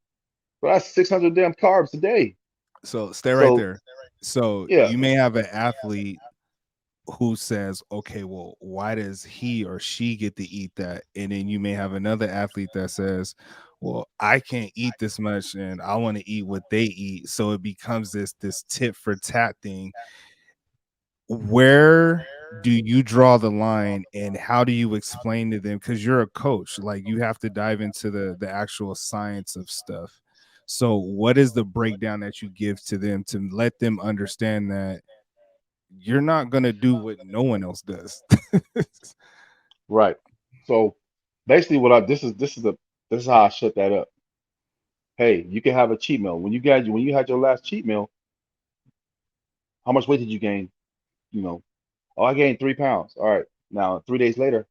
But that's 600 damn carbs a day. So stay right So there. So yeah, you may have an athlete who says, okay, well, why does he or she get to eat that? And then you may have another athlete that says, well, I can't eat this much and I want to eat what they eat. So it becomes this tit for tat thing. Where do you draw the line and how do you explain to them? Because you're a coach, like you have to dive into the actual science of stuff. So what is the breakdown that you give to them to let them understand that you're not going to do what no one else does? right. So basically, what I this is how I shut that up. Hey, you can have a cheat meal. When you had your last cheat meal, how much weight did you gain? You know, oh, I gained 3 pounds. All right. Now 3 days later,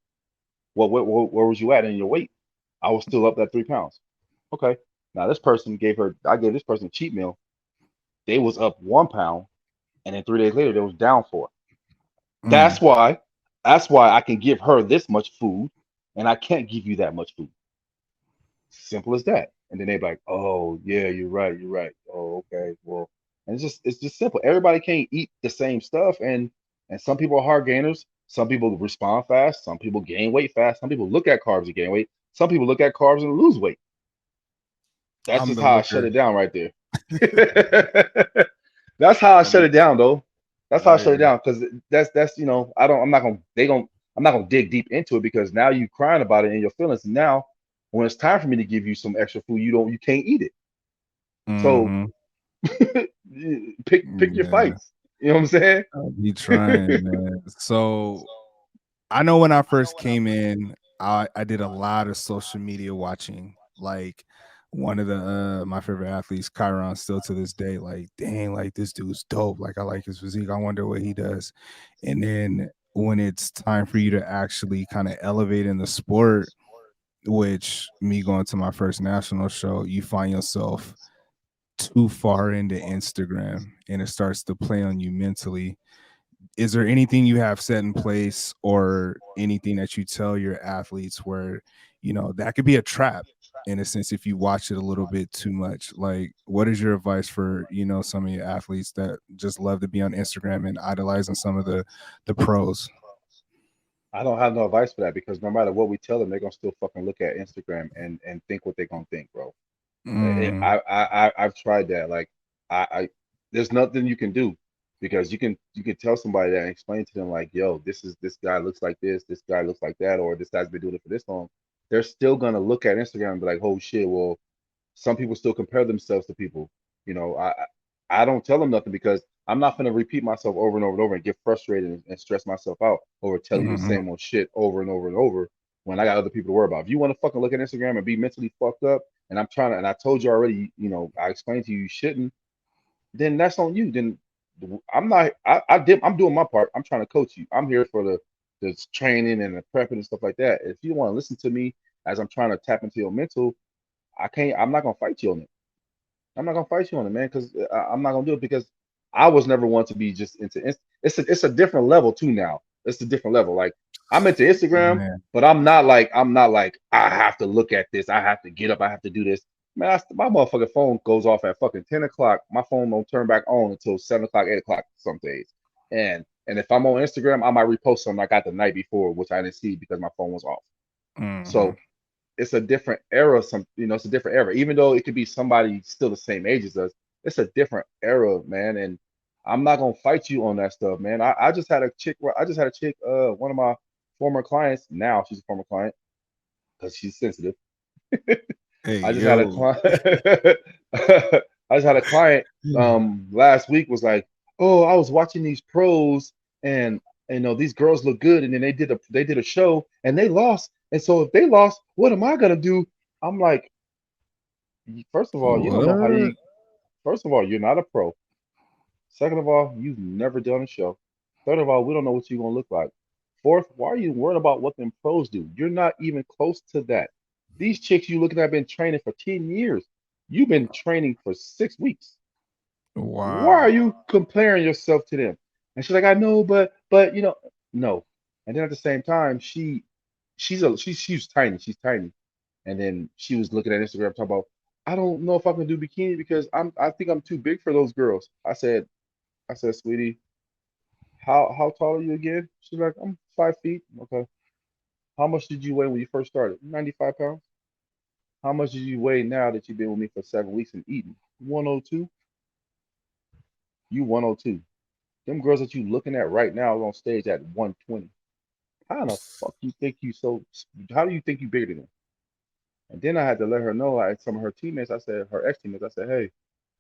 where was you at in your weight? I was still up that 3 pounds. Okay. Now I gave this person a cheat meal. They was up 1 pound, and then 3 days later they was down 4. Mm. That's why, that's why I can give her this much food, and I can't give you that much food. Simple as that. And then they be like, "Oh yeah, you're right, you're right. Oh okay, well." And it's just simple. Everybody can't eat the same stuff, and some people are hard gainers. Some people respond fast. Some people gain weight fast. Some people look at carbs and gain weight. Some people look at carbs and lose weight. That's I'm just the how I shut looker. it down right there. That's how I I'm shut the, it down, though. That's how I I, shut it down because that's I don't I'm not gonna they gon' I'm not gonna dig deep into it because now you crying about it in your feelings. And now when it's time for me to give you some extra food, you can't eat it. So mm-hmm. pick your Yeah, fights. You know what I'm saying? I'll be trying, man. So I know when I first came in, I did a lot of social media watching. Like one of the my favorite athletes, Chiron, still to this day, like, dang, like this dude's dope. Like I like his physique. I wonder what he does. And then when it's time for you to actually kind of elevate in the sport, which me going to my first national show, you find yourself too far into Instagram and it starts to play on you mentally. Is there anything you have set in place or anything that you tell your athletes where, that could be a trap in a sense if you watch it a little bit too much? Like, what is your advice for, some of your athletes that just love to be on Instagram and idolizing some of the pros? I don't have no advice for that because no matter what we tell them, they're gonna still fucking look at Instagram and think what they're gonna think, bro. Mm, I've tried that. Like I there's nothing you can do because you can tell somebody that and explain to them like, yo, this guy looks like this guy looks like that, or this guy's been doing it for this long. They're still gonna look at Instagram and be like, oh shit, well, some people still compare themselves to people. You know, I don't tell them nothing because I'm not gonna repeat myself over and over and over and get frustrated and stress myself out over telling you the mhm. same old shit over and over and over when I got other people to worry about. If you want to fucking look at Instagram and be mentally fucked up, and I'm trying to, and I told you already, I explained to you you shouldn't, then that's on you. Then I'm not. I'm doing my part. I'm trying to coach you. I'm here for the training and the prepping and stuff like that. If you don't want to listen to me as I'm trying to tap into your mental, I can't. I'm not gonna fight you on it. I'm not gonna fight you on it, man, because I'm not gonna do it because I was never one to be just into. It's a different level too now. It's a different level. Like I'm into Instagram, Man. but I'm not like I have to look at this. I have to get up. I have to do this. Man, my motherfucking phone goes off at fucking 10 o'clock. My phone don't turn back on until 7 o'clock, 8 o'clock some days. And if I'm on Instagram, I might repost something I got the night before, which I didn't see because my phone was off. Mhm. So it's a different era. It's a different era. Even though it could be somebody still the same age as us, it's a different era, man. And I'm not gonna fight you on that stuff, man. I just had a chick. One of my former clients. Now she's a former client because she's sensitive. Hey, I just had a yo. client. I just had a client last week was like, oh, I was watching these pros and these girls look good, and then they did a show and they lost. And so if they lost, what am I gonna do? I'm like, first of all, you don't know how What? you. First of all, you're not a pro. Second of all, you've never done a show. Third of all, we don't know what you're gonna look like. Fourth, why are you worried about what them pros do? You're not even close to that. These chicks you looking at have been training for 10 years. You've been training for 6 weeks. Why are Wow. you comparing yourself to them? And she's like, I know, but no. And then at the same time, she's tiny. She's tiny. And then she was looking at Instagram talking about, I don't know if I can do bikini because I think I'm too big for those girls. I said, sweetie, how tall are you again? She's like, I'm 5 feet. Okay. How much did you weigh when you first started? 95 pounds. How much did you weigh now that you've been with me for 7 weeks and eating? 102. You 102. Them girls that you looking at right now are on stage at 120. How the fuck you think you so? How do you think you bigger than them? And then I had to let her know, like some of her teammates, I said, her ex teammates, I said, hey,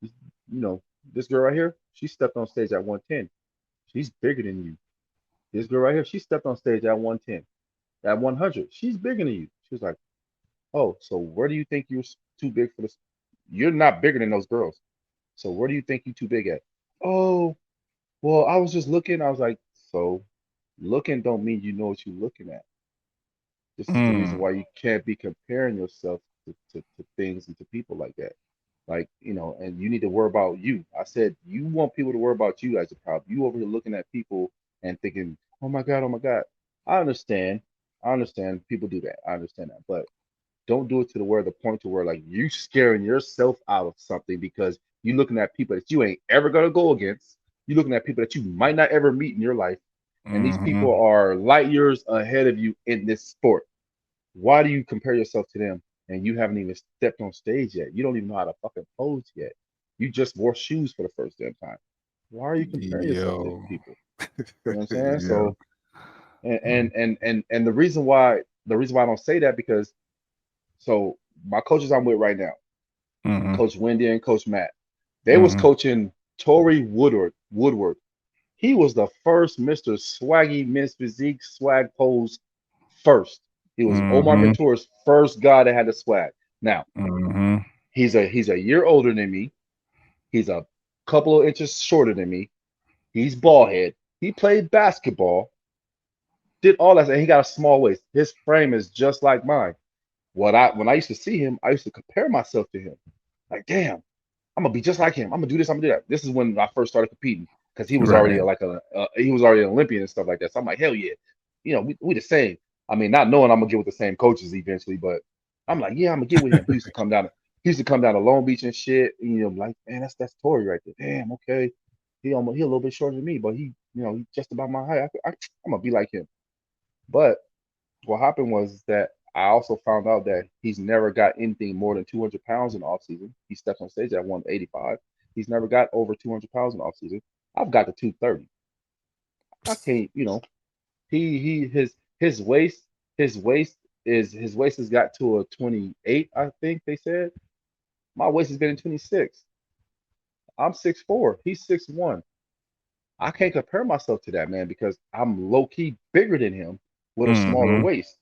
you know, this girl right here, she stepped on stage at 110. She's bigger than you. This girl right here, she stepped on stage at 110. At 100, she's bigger than you. She was like, oh, so where do you think you're too big for this? You're not bigger than those girls. So where do you think you too big at? Oh, well, I was just looking. I was like, so looking don't mean you know what you're looking at. This is the reason Mm. why you can't be comparing yourself to things and to people like that. Like, and you need to worry about you. I said, you want people to worry about you as a problem. You over here looking at people and thinking, oh my God, oh my God. I understand. I understand people do that. I understand that. But don't do it to the point to where like you scaring yourself out of something because you looking at people that you ain't ever gonna go against. You looking at people that you might not ever meet in your life. And these people Mhm. are light years ahead of you in this sport. Why do you compare yourself to them and you haven't even stepped on stage yet? You don't even know how to fucking pose yet. You just wore shoes for the first damn time. Why are you comparing yourself to Yo. people? You know what I'm saying? Yo. So and the reason why I don't say that because so my coaches I'm with right now, Mhm. Coach Wendy and Coach Matt, they was Mhm. coaching Tory Woodward. He was the first Mr. Swaggy Miss Physique swag pose first. He was Omar Mhm. Ventura's first guy that had the swag. Now, Mhm. he's a year older than me. He's a couple of inches shorter than me. He's bald head. He played basketball, did all that, and he got a small waist. His frame is just like mine. when I used to see him, I used to compare myself to him. Like, damn, I'm gonna be just like him. I'm gonna do this. I'm gonna do that. This is when I first started competing because he was already Right. he was already an Olympian and stuff like that. So I'm like, hell yeah, we the same. I mean, not knowing I'm gonna get with the same coaches eventually, but I'm like, yeah, I'm gonna get with him. He used to come down to Long Beach and shit. And, like, man, that's Tori right there. Damn, okay. He a little bit shorter than me, but he's just about my height. I'm gonna be like him. But what happened was that I also found out that he's never got anything more than 200 pounds in the off season. He steps on stage at 185. He's never got over 200 pounds in the off season. I've got to 230. I can't, his waist his waist has got to a 28. I think they said my waist has been in 26. I'm 6'4". He's 6'1". I can't compare myself to that man because I'm low key bigger than him with a smaller Mm-hmm. waist.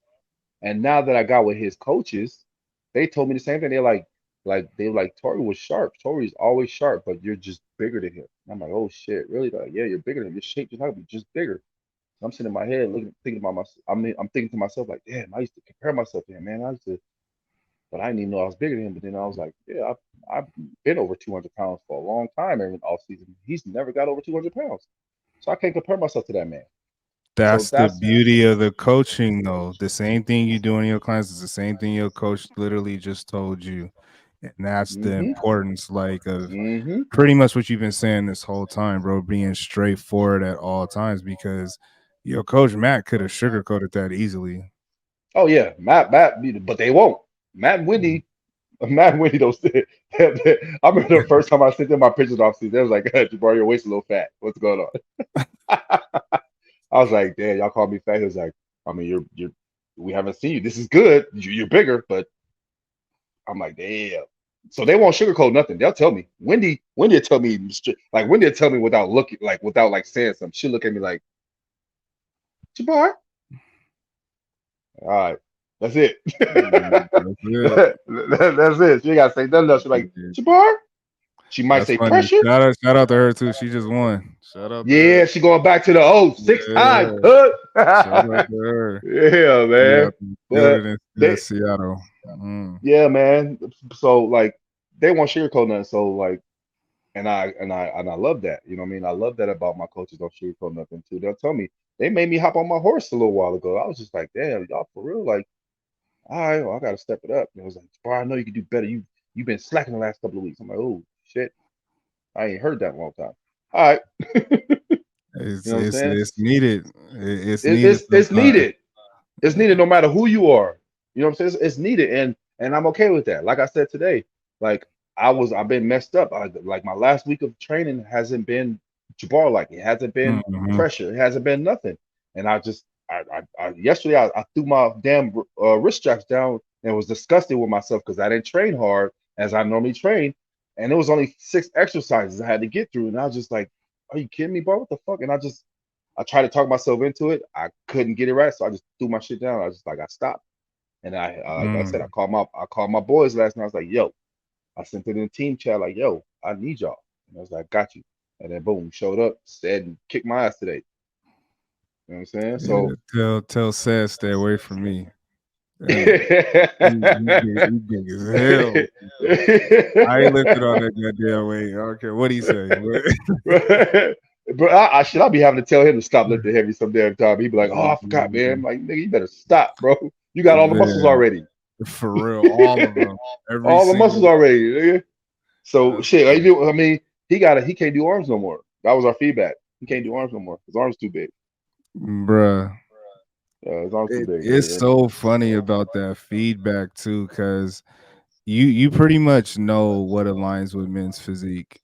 And now that I got with his coaches, they told me the same thing. They're like Tori was sharp. Tori's always sharp, but you're just bigger than him. And I'm like, oh shit, really? Like, yeah, you're bigger than him. Your shape just be just bigger. So I'm sitting in my head looking, thinking about myself. I'm thinking to myself like, damn, I used to compare myself to him, man. But I didn't even know I was bigger than him. But then I was like, yeah, I've been over 200 pounds for a long time every off season. He's never got over 200 pounds, so I can't compare myself to that man. So That's the that's beauty of the coaching, though. The same thing you do in your clients is the same thing your coach literally just told you. And that's the mm-hmm, importance, like, of mm-hmm. pretty much what you've been saying this whole time, bro, being straightforward at all times, because your coach Matt could have sugarcoated that easily. Oh yeah, Matt, but they won't. Matt and Wendy don't say. I remember the first time I sent them my pictures off season. They was like, "Jabbar, your waist a little fat. What's going on?" I was like, "Damn, y'all called me fat." He was like, "I mean, you're we haven't seen you. This is good. You're bigger, but I'm like, damn." So they won't sugarcoat nothing. They'll tell me. Wendy will tell me like Wendy will tell me without looking, like without like saying something. She'll look at me like, "Jabbar, all right, that's it." That's it. That's it. She ain't gotta say nothing else. She's like, "Jabbar." She might That's say funny. pressure. Shout out to her too. She just won. Shout out to her. Yeah, she going back to the six Yeah. times. Huh? Shout out to her. Yeah, She man. out in But building in they, Seattle. Mm. yeah, man. So like, they won't sugarcoat nothing. So like, and I love that. You know what I mean? I love that about my coaches. Don't sugarcoat nothing too. They'll tell me. They made me hop on my horse a little while ago. I was just like, damn, y'all for real? Like, all right, well, I gotta step it up. And it was like, bro, I know you can do better. You've been slacking the last couple of weeks. I'm like, oh shit, I ain't heard that in a long time. All right, you It's know what I'm it's saying? it's needed. It's It, needed it's sometimes. needed. It's needed no matter who you are. You know what I'm saying? It's needed, and I'm okay with that. Like I said today, like I've been messed up. Like my last week of training hasn't been Jabbar like it hasn't been Mm-hmm. pressure. It hasn't been nothing. And yesterday I threw my damn wrist straps down and was disgusted with myself because I didn't train hard as I normally train, and it was only 6 exercises I had to get through, and I was just like, "Are you kidding me, bro? What the fuck?" And I tried to talk myself into it. I couldn't get it right, so I just threw my shit down. I just like I stopped, and like I said, Mm. I called my boys last night. I was like, "Yo," I sent it in the team chat like, "Yo, I need y'all," and I was like, "Got you," and then boom, showed up, said and kicked my ass today. You know what I'm saying? Yeah, So tell Sad stay away from me. Hey, but he big as hell. I ain't lifted on that goddamn weight. I don't care what he say. I'll be having to tell him to stop lifting heavy some damn time. He'd be like, "Oh, I forgot, man." I'm like, "Nigga, you better stop, bro. You got all the muscles Man, already." for real, all of them, every All the single muscles one. already. Nigga. So That's shit. funny. I mean, he can't do arms no more. That was our feedback. He can't do arms no more. His arms too big. Bruh. His arms too big. It's so funny about that feedback too, because you pretty much know what aligns with men's physique.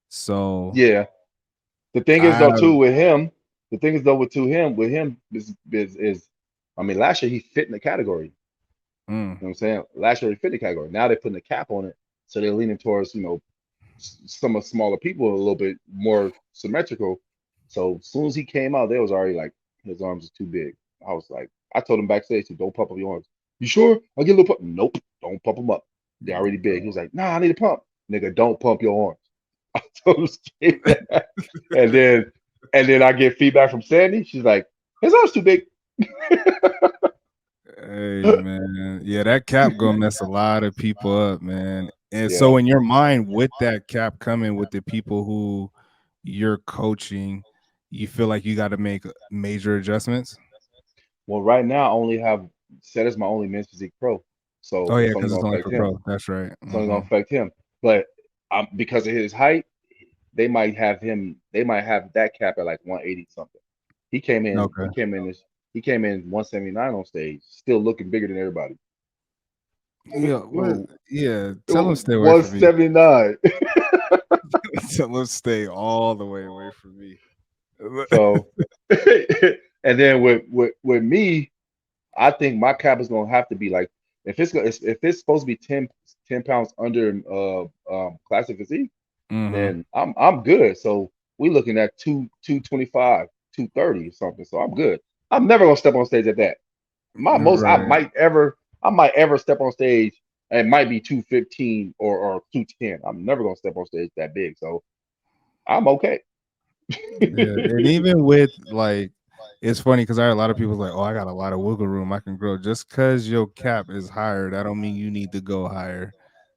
So Yeah. The thing is I though have too with him. The thing is though with him is I mean last year he fit in the category. mm, You know what I'm saying? Last year he fit in the category. Now they're putting a cap on it, so they're leaning towards some of smaller people a little bit more symmetrical. So as soon as he came out, they was already like his arms are too big. I was like, I told him backstage, don't pump up your arms. You sure? I get a little pump. Nope, don't pump them up. They're already big. He was like, nah, I need a pump. Nigga, don't pump your arms. I told him straight that. And then I get feedback from Sandy. She's like, his arms too big. Hey man, yeah, that cap gonna mess a lot of people up, man. And Yeah. so, in your mind, with that cap coming, with the people who you're coaching, you feel like you got to make major adjustments. Well, right now I only have Set as my only men's physique pro, Oh so yeah, it's only because gonna it's only affect for him. pro. That's right. It's only gonna affect him. But because of his height, they might have him. They might have that cap at like 180 something. He came in. Okay. He came in this. He came in 179 on stage, still looking bigger than everybody. Yeah. What? Yeah. Tell them stay away from me. 179. Tell them stay all the way away from me. So, and then with me, I think my cap is gonna have to be like if it's supposed to be 10 pounds under classic physique, Mm-hmm. then I'm good. So we looking at 225, 230 or something. So I'm good. I'm never gonna step on stage at that. My most Right. I might ever step on stage, and it might be 215 or 210. I'm never gonna step on stage that big. So I'm okay. Yeah, and even with like, it's funny because I heard a lot of people like, "Oh, I got a lot of wiggle room. I can grow." Just because your cap is higher, that don't mean you need to go higher.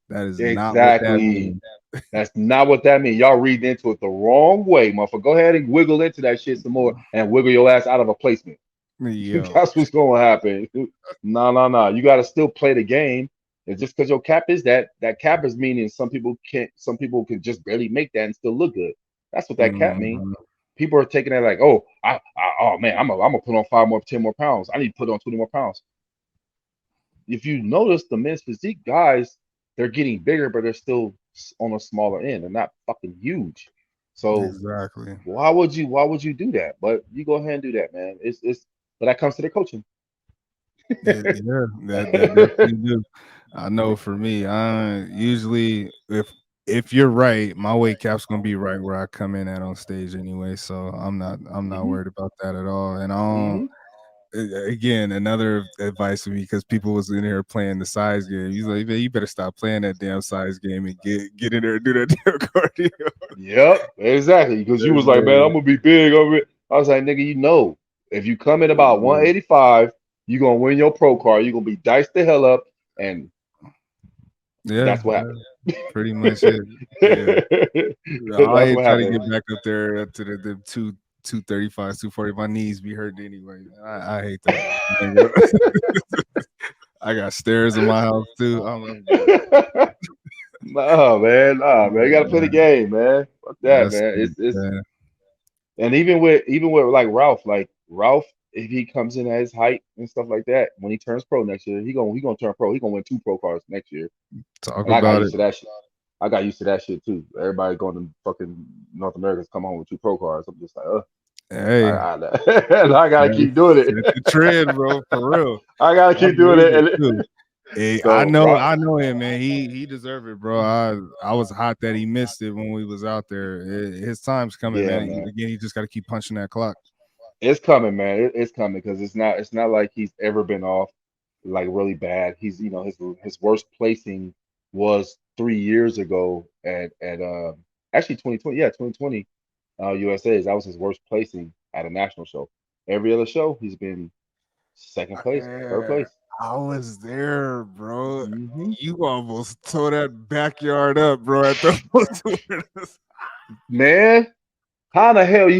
That is not what that Exactly. means. That's not what that means. Y'all reading into it the wrong way, motherfucker. Go ahead and wiggle into that shit some more and wiggle your ass out of a placement. Yo, That's what's going to happen. No, no, no. You got to still play the game. And just because your cap is that cap is meaning some people can't, some people can just barely make that and still look good. That's what that cap means. mhm. People are taking that like, oh, oh man, I'm gonna put on 5 more, 10 more pounds. I need to put on 20 more pounds. If you notice the men's physique guys, they're getting bigger, but they're still on a smaller end. They're not fucking huge. So Exactly. why would you do that? But you go ahead and do that, man. It's but that comes to the coaching. Yeah, that definitely do. I know for me, I usually if you're right, my weight cap's gonna be right where I come in at on stage anyway. So I'm not Hmm. worried about that at all. And I don't Hmm. again, another advice for me because people was in here playing the size game. He's like, man, you better stop playing that damn size game and get in there and do that damn cardio. Yep, exactly. Because you was like, man, I'm Man, gonna be big over it. I was like, nigga, if you come in about yeah, 185, you're gonna win your pro card. You're gonna be diced the hell up, and yeah, that's what yeah, happened. pretty much it. Yeah. I That's ain't what trying to happened. get back up there up to the 235, 240. My knees be hurting anyway. I hate that. I ain't I got stairs in my house too. I'm good. Nah, man. You gotta play the Yeah, game, man. Fuck that, that's man. it, It's man. and even with like Ralph, if he comes in at his height and stuff like that, when he turns pro next year, he gonna turn pro. He gonna win 2 pro cards next year. Talk And I got about used it. to that shit. I got used to that shit too. Everybody going to fucking North America's come home with 2 pro cards. I'm just like, Hey, and I gotta keep doing it. set the trend, bro, for real. I gotta I keep doing believe it. it And too. Hey, I so, know, right, I know him, man. He deserved it, bro. I was hot that he missed it when we was out there. His time's coming, yeah, man. man. Again, he just got to keep punching that clock. It's coming, man. It's coming because it's not like he's ever been off like really bad. He's his worst placing was 3 years ago at actually 2020, yeah, 2020 USA's. That was his worst placing at a national show. Every other show he's been second place, third Yeah, place. I was there, bro. Hmm. You almost tore that backyard up, bro. At the Man, how the hell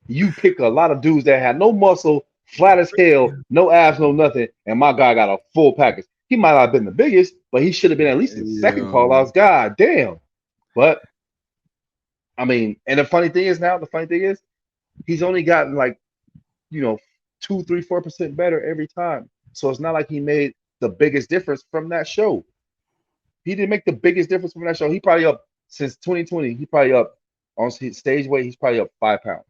you pick a lot of dudes that had no muscle, flat as hell, no abs, no nothing, and my guy got a full package. He might not have been the biggest, but he should have been at least in second call Yo, outs. God damn. But I mean, and the funny thing is, he's only gotten like, you know, 2, 3, 4% better every time. So it's not like he made the biggest difference from that show. He didn't make the biggest difference from that show. He probably up since 2020. He probably up on his stage weight. He's probably up 5 pounds.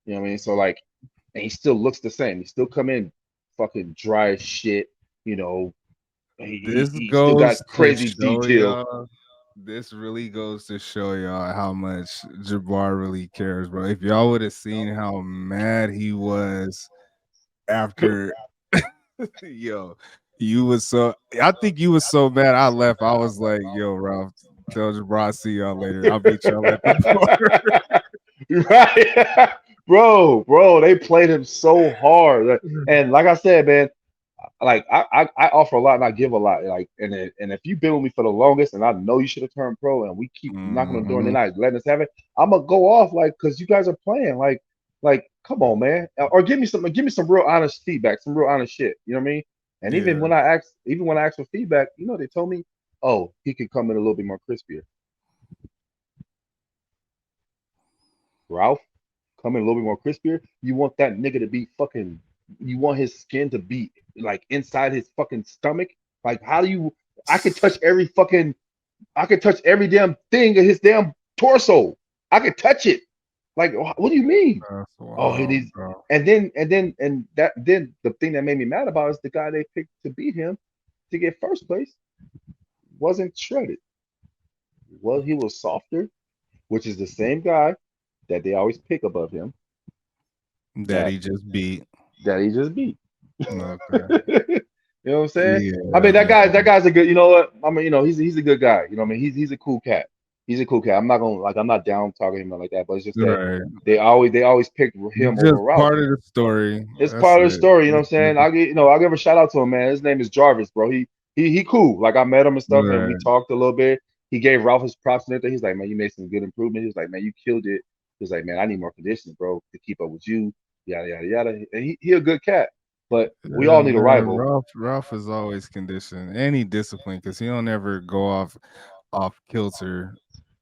You know what I mean? So like, and he still looks the same. He still come in fucking dry as shit. You know, this he still goes got to crazy show detail. y'all. This really goes to show y'all how much Jabbar really cares, bro. If y'all would have seen how mad he was after, yo, you was so. I think you was so mad. I left. I was like, yo, Ralph, tell Jabbar, I'll see y'all later. I'll meet y'all at the bar. Right? bro, they played him so hard. And like I said, man, like I offer a lot and I give a lot. Like and if you've been with me for the longest and I know you should have turned pro and we keep knocking on the door and they're not letting us have it, I'm gonna go off like because you guys are playing. Like come on, man. Or give me some real honest feedback, some real honest shit. You know what I mean? And Yeah. even when I asked for feedback, you know they told me, oh, he could come in a little bit more crispier. Ralph, come in a little bit more crispier. You want that nigga to be fucking. You want his skin to be like inside his fucking stomach. Like, how do you? I could touch every fucking. I could touch every damn thing in his damn torso. I could touch it. Like, what do you mean? That's Oh, it wild, is. bro. And then the thing that made me mad about is the guy they picked to beat him to get first place wasn't shredded. Well, he was softer, which is the same guy that they always pick above him That that he just beat. he just beat. Okay. You know what I'm saying? I Yeah, mean, man. that guy's a good. You know what? I mean, he's a good guy. You know what I mean? He's a cool cat. He's a cool cat. I'm not gonna like. I'm not down talking him like that. But it's just that Right. they always pick He's him over just Ralph. part of the story. It's That's part of the it. story. You know what I'm saying? I'll give a shout out to him, man. His name is Jarvis, bro. He cool. Like I met him and stuff, and we Right. talked a little bit. He gave Ralph his props and everything. He's like, man, you made some good improvement. He was like, man, you killed it. He was like, man, I need more conditioning, bro, to keep up with you. Yada yada yada. And he a good cat. But we Yeah, all need a man. rival. Ralph is always conditioned and he disciplined because he don't ever go off kilter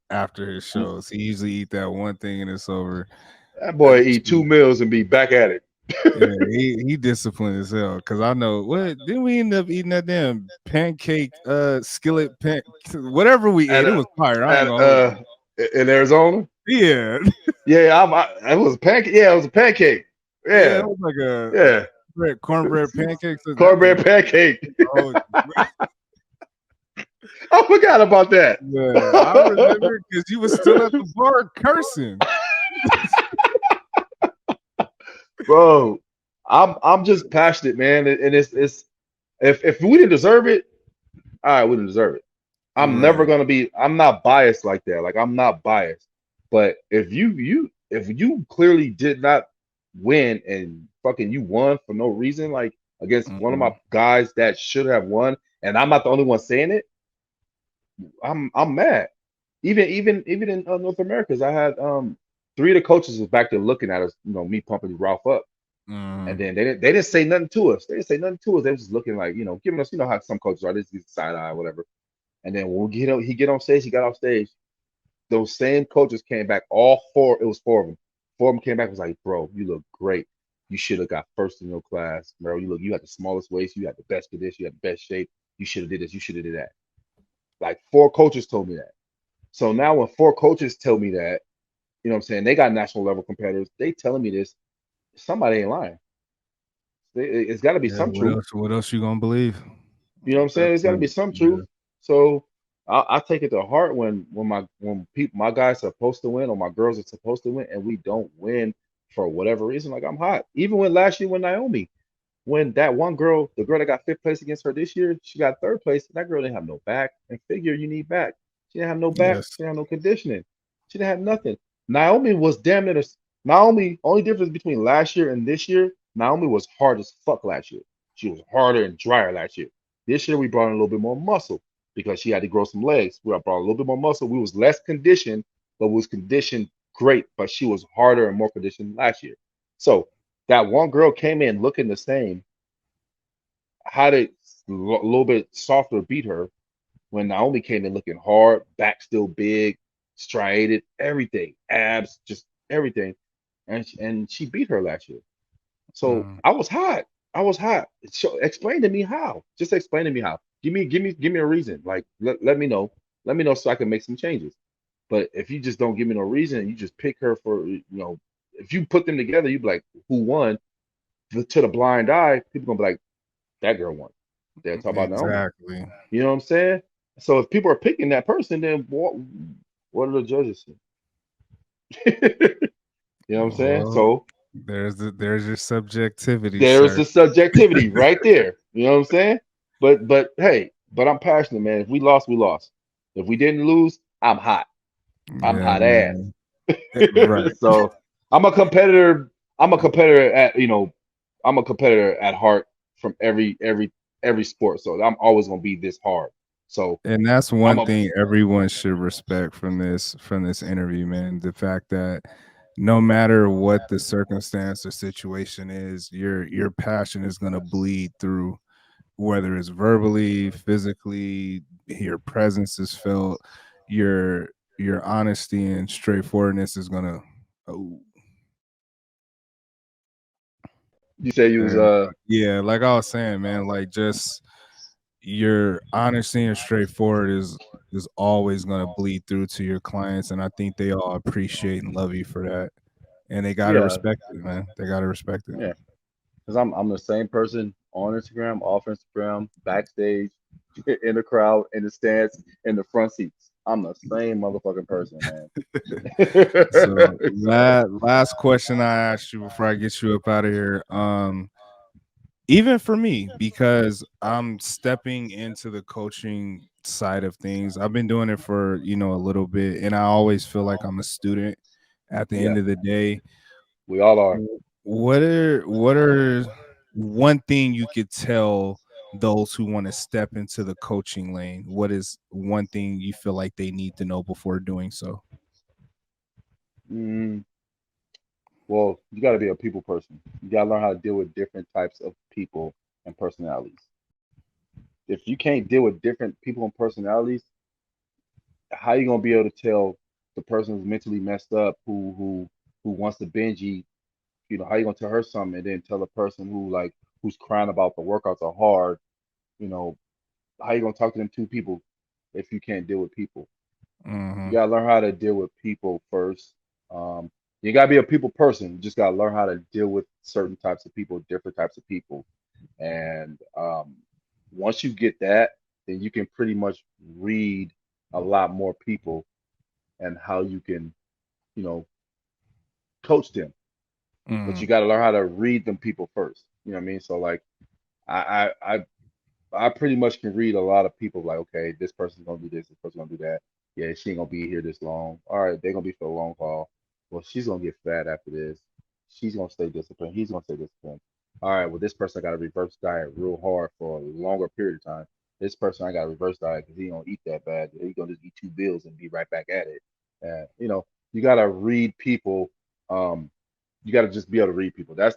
after his shows. He usually eat that one thing and it's over. That boy eat 2 meals and be back at it. Yeah, he disciplined as hell. Cause I know what didn't we end up eating that damn pancake skillet pan whatever we At ate. It was fire. I ain't at gonna hold you. in Arizona. Yeah. Yeah, it was a pancake. Yeah, it was a pancake. Yeah, it Yeah, was like a yeah. cornbread pancakes. So that thing Cornbread pancake. oh, I forgot about that. yeah, I remember because you was still at the bar cursing. Bro, I'm just passionate, man, and it's if we didn't deserve it, all right, we didn't deserve it. Right. I'm not biased like that. Like I'm not biased. But if you clearly did not win and fucking you won for no reason, like against one of my Mhm. guys that should have won, and I'm not the only one saying it, I'm mad. Even in North Americas, I had three of the coaches was back there looking at us, me pumping Ralph up. And Mhm. then they didn't say nothing to us. They didn't say nothing to us. They was just looking like, giving us, how some coaches are, this side eye, whatever. And then when he get on stage, he got off stage. Those same coaches came back, all four. It was four of them. Four of them came back and was like, bro, you look great. You should have got first in your class, bro. You had the smallest waist, you had the best condition, you had the best shape. You should have did this, you should have did that. Like four coaches told me that. So now when four coaches tell me that, you know what I'm saying, they got national level competitors, they telling me this, somebody ain't lying. It's got to be Yeah, some truth. what else you gonna believe? You know what I'm saying? There's got to be Definitely. some Yeah. truth. So I take it to heart when people my guys are supposed to win or my girls are supposed to win and we don't win for whatever reason. Like I'm hot. Even when last year when Naomi, when that one girl, the girl that got fifth place against her this year, she got third place. That girl didn't have no back. And figure you need back. She didn't have no back. Yes. She didn't have no conditioning. She didn't have nothing. Naomi was damn near Naomi. Only difference between last year and this year, Naomi was hard as fuck last year. She was harder and drier last year. This year we brought in a little bit more muscle because she had to grow some legs. We brought a little bit more muscle. We was less conditioned, but was conditioned great. But she was harder and more conditioned last year. So that one girl came in looking the same, had a little bit softer beat her when Naomi came in looking hard, back still big, striated, everything, abs, just everything, and she beat her last year. So Mhm. I was hot. I was hot. So explain to me how. Just explain to me how. Give me a reason. Like let me know. Let me know so I can make some changes. But if you just don't give me no reason, you just pick her for if you put them together, you be like, who won? To the blind eye, people gonna be like, that girl won. They'll talk about Naomi. Exactly. You know what I'm saying? So if people are picking that person, then what are the judges saying? You know what I'm saying? Well, So there's your subjectivity, there's sir. the subjectivity right there. You know what I'm saying? But hey, but I'm passionate, man. If we lost, we lost. If we didn't lose, I'm hot. I'm Yeah, hot ass. man. Right. So I'm a competitor. I'm a competitor at I'm a competitor at heart from every sport. So I'm always gonna be this hard. So And that's I'm one a thing everyone should respect from this interview, man. The fact that no matter what the circumstance or situation is, your passion is gonna bleed through, whether it's verbally, physically, your presence is felt, your your honesty and straightforwardness is gonna. Oh, you say you was and yeah, like I was saying, man, like just your honesty and straightforward is always going to bleed through to your clients, and I think they all appreciate and love you for that, and they got to yeah, respect it, man. They got to respect it. yeah. Because I'm the same person on Instagram, off Instagram, backstage, in the crowd, in the stands, in the front seats. I'm the same motherfucking person, man. So So that last question I asked you before I get you up out of here, even for me, because I'm stepping into the coaching side of things, I've been doing it for a little bit, and I always feel like I'm a student at the yeah, end of the day. we all are. What are one thing you could tell those who want to step into the coaching lane? What is one thing you feel like they need to know before doing so? Mm, well, you got to be a people person. You got to learn how to deal with different types of people and personalities. If you can't deal with different people and personalities, how you gonna be able to tell the person who's mentally messed up, who wants to binge eat? How you gonna tell her something and then tell the person who's crying about the workouts are hard? You know, how you gonna talk to them two people if you can't deal with people? You Hmm. gotta learn how to deal with people first. Um, you gotta be a people person. You just gotta learn how to deal with certain types of people, different types of people. And once you get that, then you can pretty much read a lot more people and how you can, you know, coach them. But Hmm. you got to learn how to read them people first. You know what I mean? So like, I I I I pretty much can read a lot of people. Like, okay, this person's gonna do this. This person's gonna do that. Yeah, she ain't gonna be here this long. All right, they're gonna be for a long haul. Well, she's gonna get fat after this. She's gonna stay disciplined. He's gonna stay disciplined. All right, well, this person got to reverse diet real hard for a longer period of time. This person I got to reverse diet because he don't eat that bad. He gonna just eat two bills and be right back at it. And you gotta read people. Um, you gotta just be able to read people. That's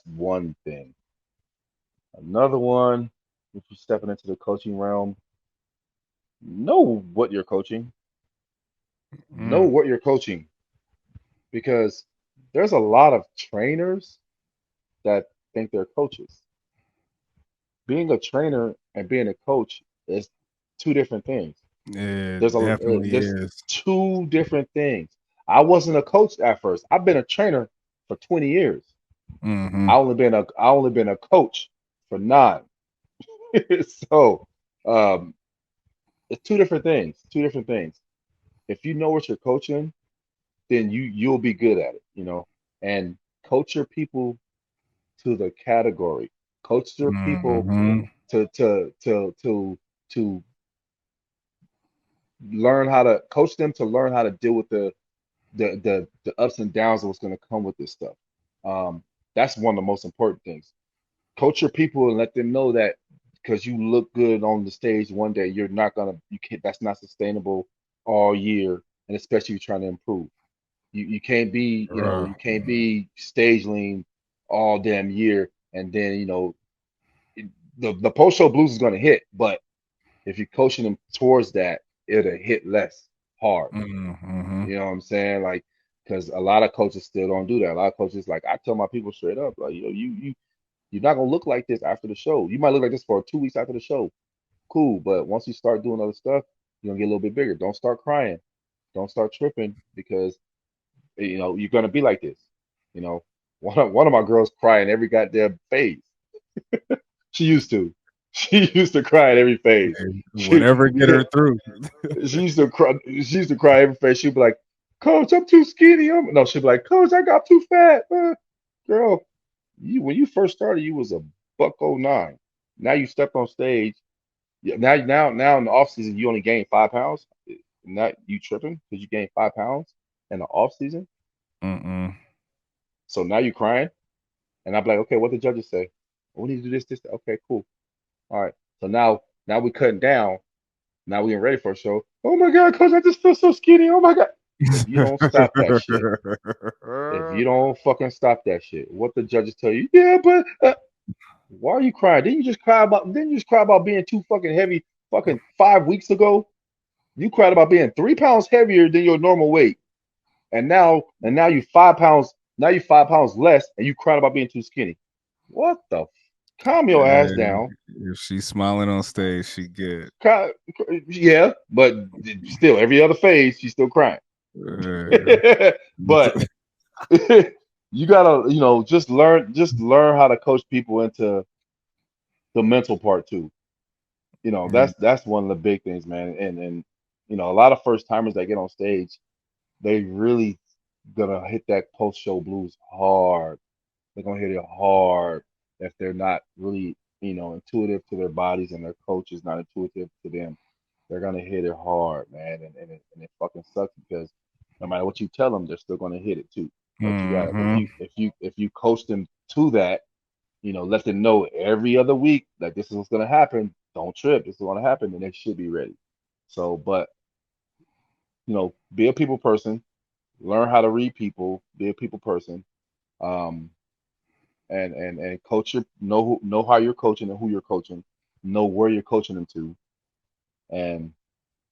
one thing. Another one, if you're stepping into the coaching realm, know what you're coaching. Know Mm. what you're coaching because there's a lot of trainers that think they're coaches. Being a trainer and being a coach is two different things. It definitely There's is. two different things. I wasn't a coach at first. I've been a trainer for 20 years. Hmm. I only been a coach for 9. So um, it's two different things. Two different things. If you know what you're coaching, then you'll be good at it. And coach your people to the category. Coach your people Hmm. to learn how to coach them to learn how to deal with the ups and downs of what's going to come with this stuff. Um, that's one of the most important things. Coach your people and let them know that because you look good on the stage one day, you can't, that's not sustainable all year, and especially if you're trying to improve. You can't be, Uh, you can't be stage lean all damn year, and then the post show blues is going to hit, but if you're coaching them towards that, it'll hit less hard. hmm. You know what I'm saying? Like, because a lot of coaches still don't do that. A lot of coaches, like, I tell my people straight up, like, you're not gonna look like this after the show. You might look like this for 2 weeks after the show. Cool, but once you start doing other stuff, you're gonna get a little bit bigger. Don't start crying. Don't start tripping because you're gonna be like this. You know, one of my girls cry in every goddamn phase. She used to. She used to cry in every phase. Hey, She whatever get her through. she used to cry. She used to cry every phase. She'd be like, "Coach, I'm too skinny." No, she'd be like, "Coach, I got too fat." Girl, when you first started, you was a buck 09. Now you stepped on stage. Yeah, now in the off season, you only gained 5 pounds. Not you tripping because you gained 5 pounds in the off season. Mm-mm. So now you crying, and I'm like, okay, what the judges say? We need to do this, this. Okay, cool. All right. So now we cutting down. Now we getting ready for a show. Oh my God, coach, I just feel so skinny. Oh my God. If you don't stop that shit, if you don't fucking stop that shit, what the judges tell you? Yeah, but why are you crying? Didn't you just cry about being too fucking heavy fucking 5 weeks ago? You cried about being 3 pounds heavier than your normal weight. And now you 5 pounds, now you 5 pounds less and you crying about being too skinny. What the calm your ass Hey, down. if she's smiling on stage, she good. Yeah, but still every other phase she's still crying. Uh, But you gotta, just learn how to coach people into the mental part too. That's one of the big things, man. And a lot of first timers that get on stage, they really gonna hit that post show blues hard. They're gonna hit it hard if they're not really, intuitive to their bodies and their coach is not intuitive to them. They're gonna hit it hard, man, and it fucking sucks because no matter what you tell them, they're still gonna hit it too. But you got mm-hmm. if you coach them to that, let them know every other week like this is what's gonna happen. Don't trip. This is gonna happen, and they should be ready. So, but be a people person. Learn how to read people. Be a people person. Um, and coach know how you're coaching and who you're coaching. Know where you're coaching them to, and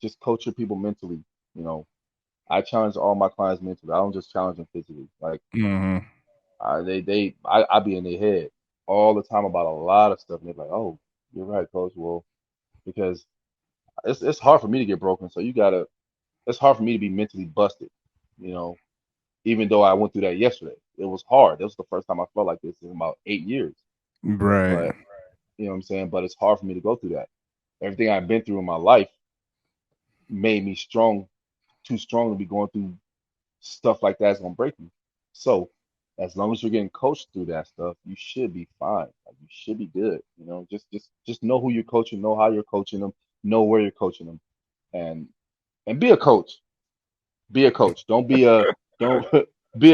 just coach your people mentally. You know, I challenge all my clients mentally. I don't just challenge them physically. Like Mm-hmm. I be in their head all the time about a lot of stuff. And they're like, "Oh, you're right, coach." Well, because it's hard for me to get broken, so you gotta. It's hard for me to be mentally busted. You know, even though I went through that yesterday, it was hard. It was the first time I felt like this in about 8 years. Right. But you know what I'm saying. But it's hard for me to go through that. Everything I've been through in my life made me strong, too strong to be going through stuff like that's gonna break me. So as long as you're getting coached through that stuff, you should be fine. Like you should be good. Just know who you're coaching, know how you're coaching them, know where you're coaching them, and be a coach. Be a coach. Don't be a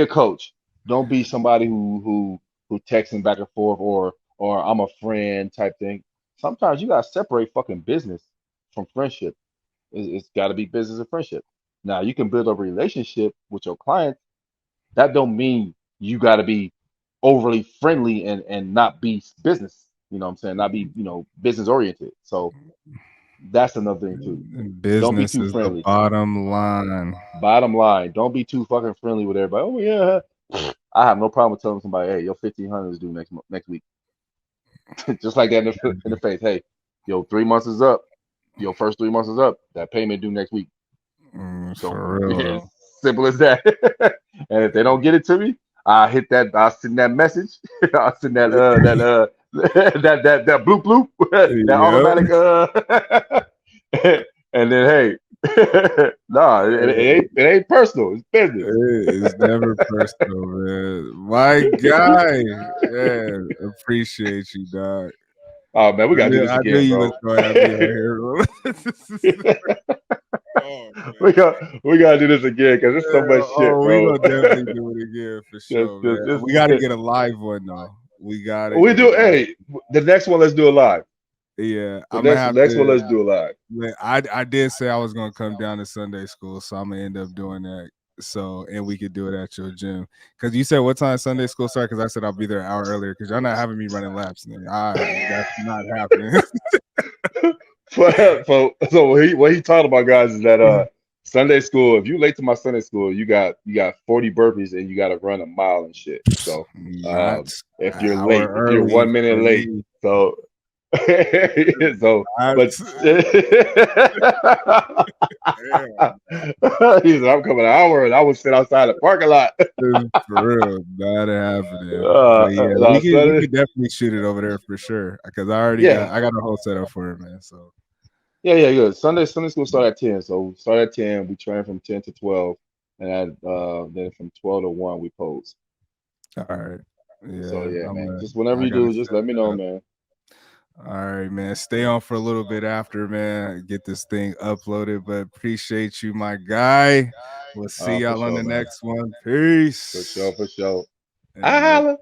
coach. Don't be somebody who texting back and forth or I'm a friend type thing. Sometimes you gotta separate fucking business from friendship. It's got to be business and friendship. Now you can build a relationship with your clients. That don't mean you got to be overly friendly and not be business. You know what I'm saying? Not be business oriented. So that's another thing too. Don't be Business too is the friendly. bottom line. Bottom line, don't be too fucking friendly with everybody. Oh yeah, I have no problem with telling somebody, hey, your 1,500 is due next week, just like that in the face. Hey, yo, 3 months is up. Your first 3 months is up. That payment due next week. Don't For real it's though. simple as that. And if they don't get it to me, I'll send that message. I'll send that bloop bloop, that Yep. automatic and then hey, nah, it ain't personal, it's business. It's never personal, man. My guy, man, appreciate you, dog. Oh man, we gotta do this I knew again, you was bro. gonna have me on here. Oh we man. got we gotta do this again because there's so Yeah, much shit, we bro. gonna definitely do it again for Just, sure, man. just, We gotta just, get a live one though. We gotta we get a do. live. Hey, the next one, let's do it live. Yeah, The I'm gonna next have next one, to. let's do it live. Man, I did say I was gonna come down to Sunday school, so I'm gonna end up doing that. So, and we could do it at your gym. Cause you said what time Sunday school start? Cause I said I'll be there an hour earlier. Cause y'all not having me running laps. That's not happening. So what he talked about, guys, is that Sunday school. If you late to my Sunday school, you got 40 burpees and you got to run a mile and shit. So Not if an you're hour late, if you're early 1 minute for late, me. so so Not but damn, he said I'm coming an hour and I would sit outside the parking lot. for real, not happening. But yeah, No, we Sunday, could definitely shoot it over there for sure. Cause yeah. I got a whole setup for it, man. So Yeah, good. Sunday school start at 10. So start at 10. We train from 10 to 12, and then from 12 to 1 we pose. all right, So yeah, yeah, I'm man. gonna. Just whenever I you gotta do, just set let me know, that up. man. All right, man. Stay on for a little bit after, man. Get this thing uploaded, but appreciate you, my guy. We'll see For y'all on sure, the man. next one. For sure, Peace. for sure. I holla.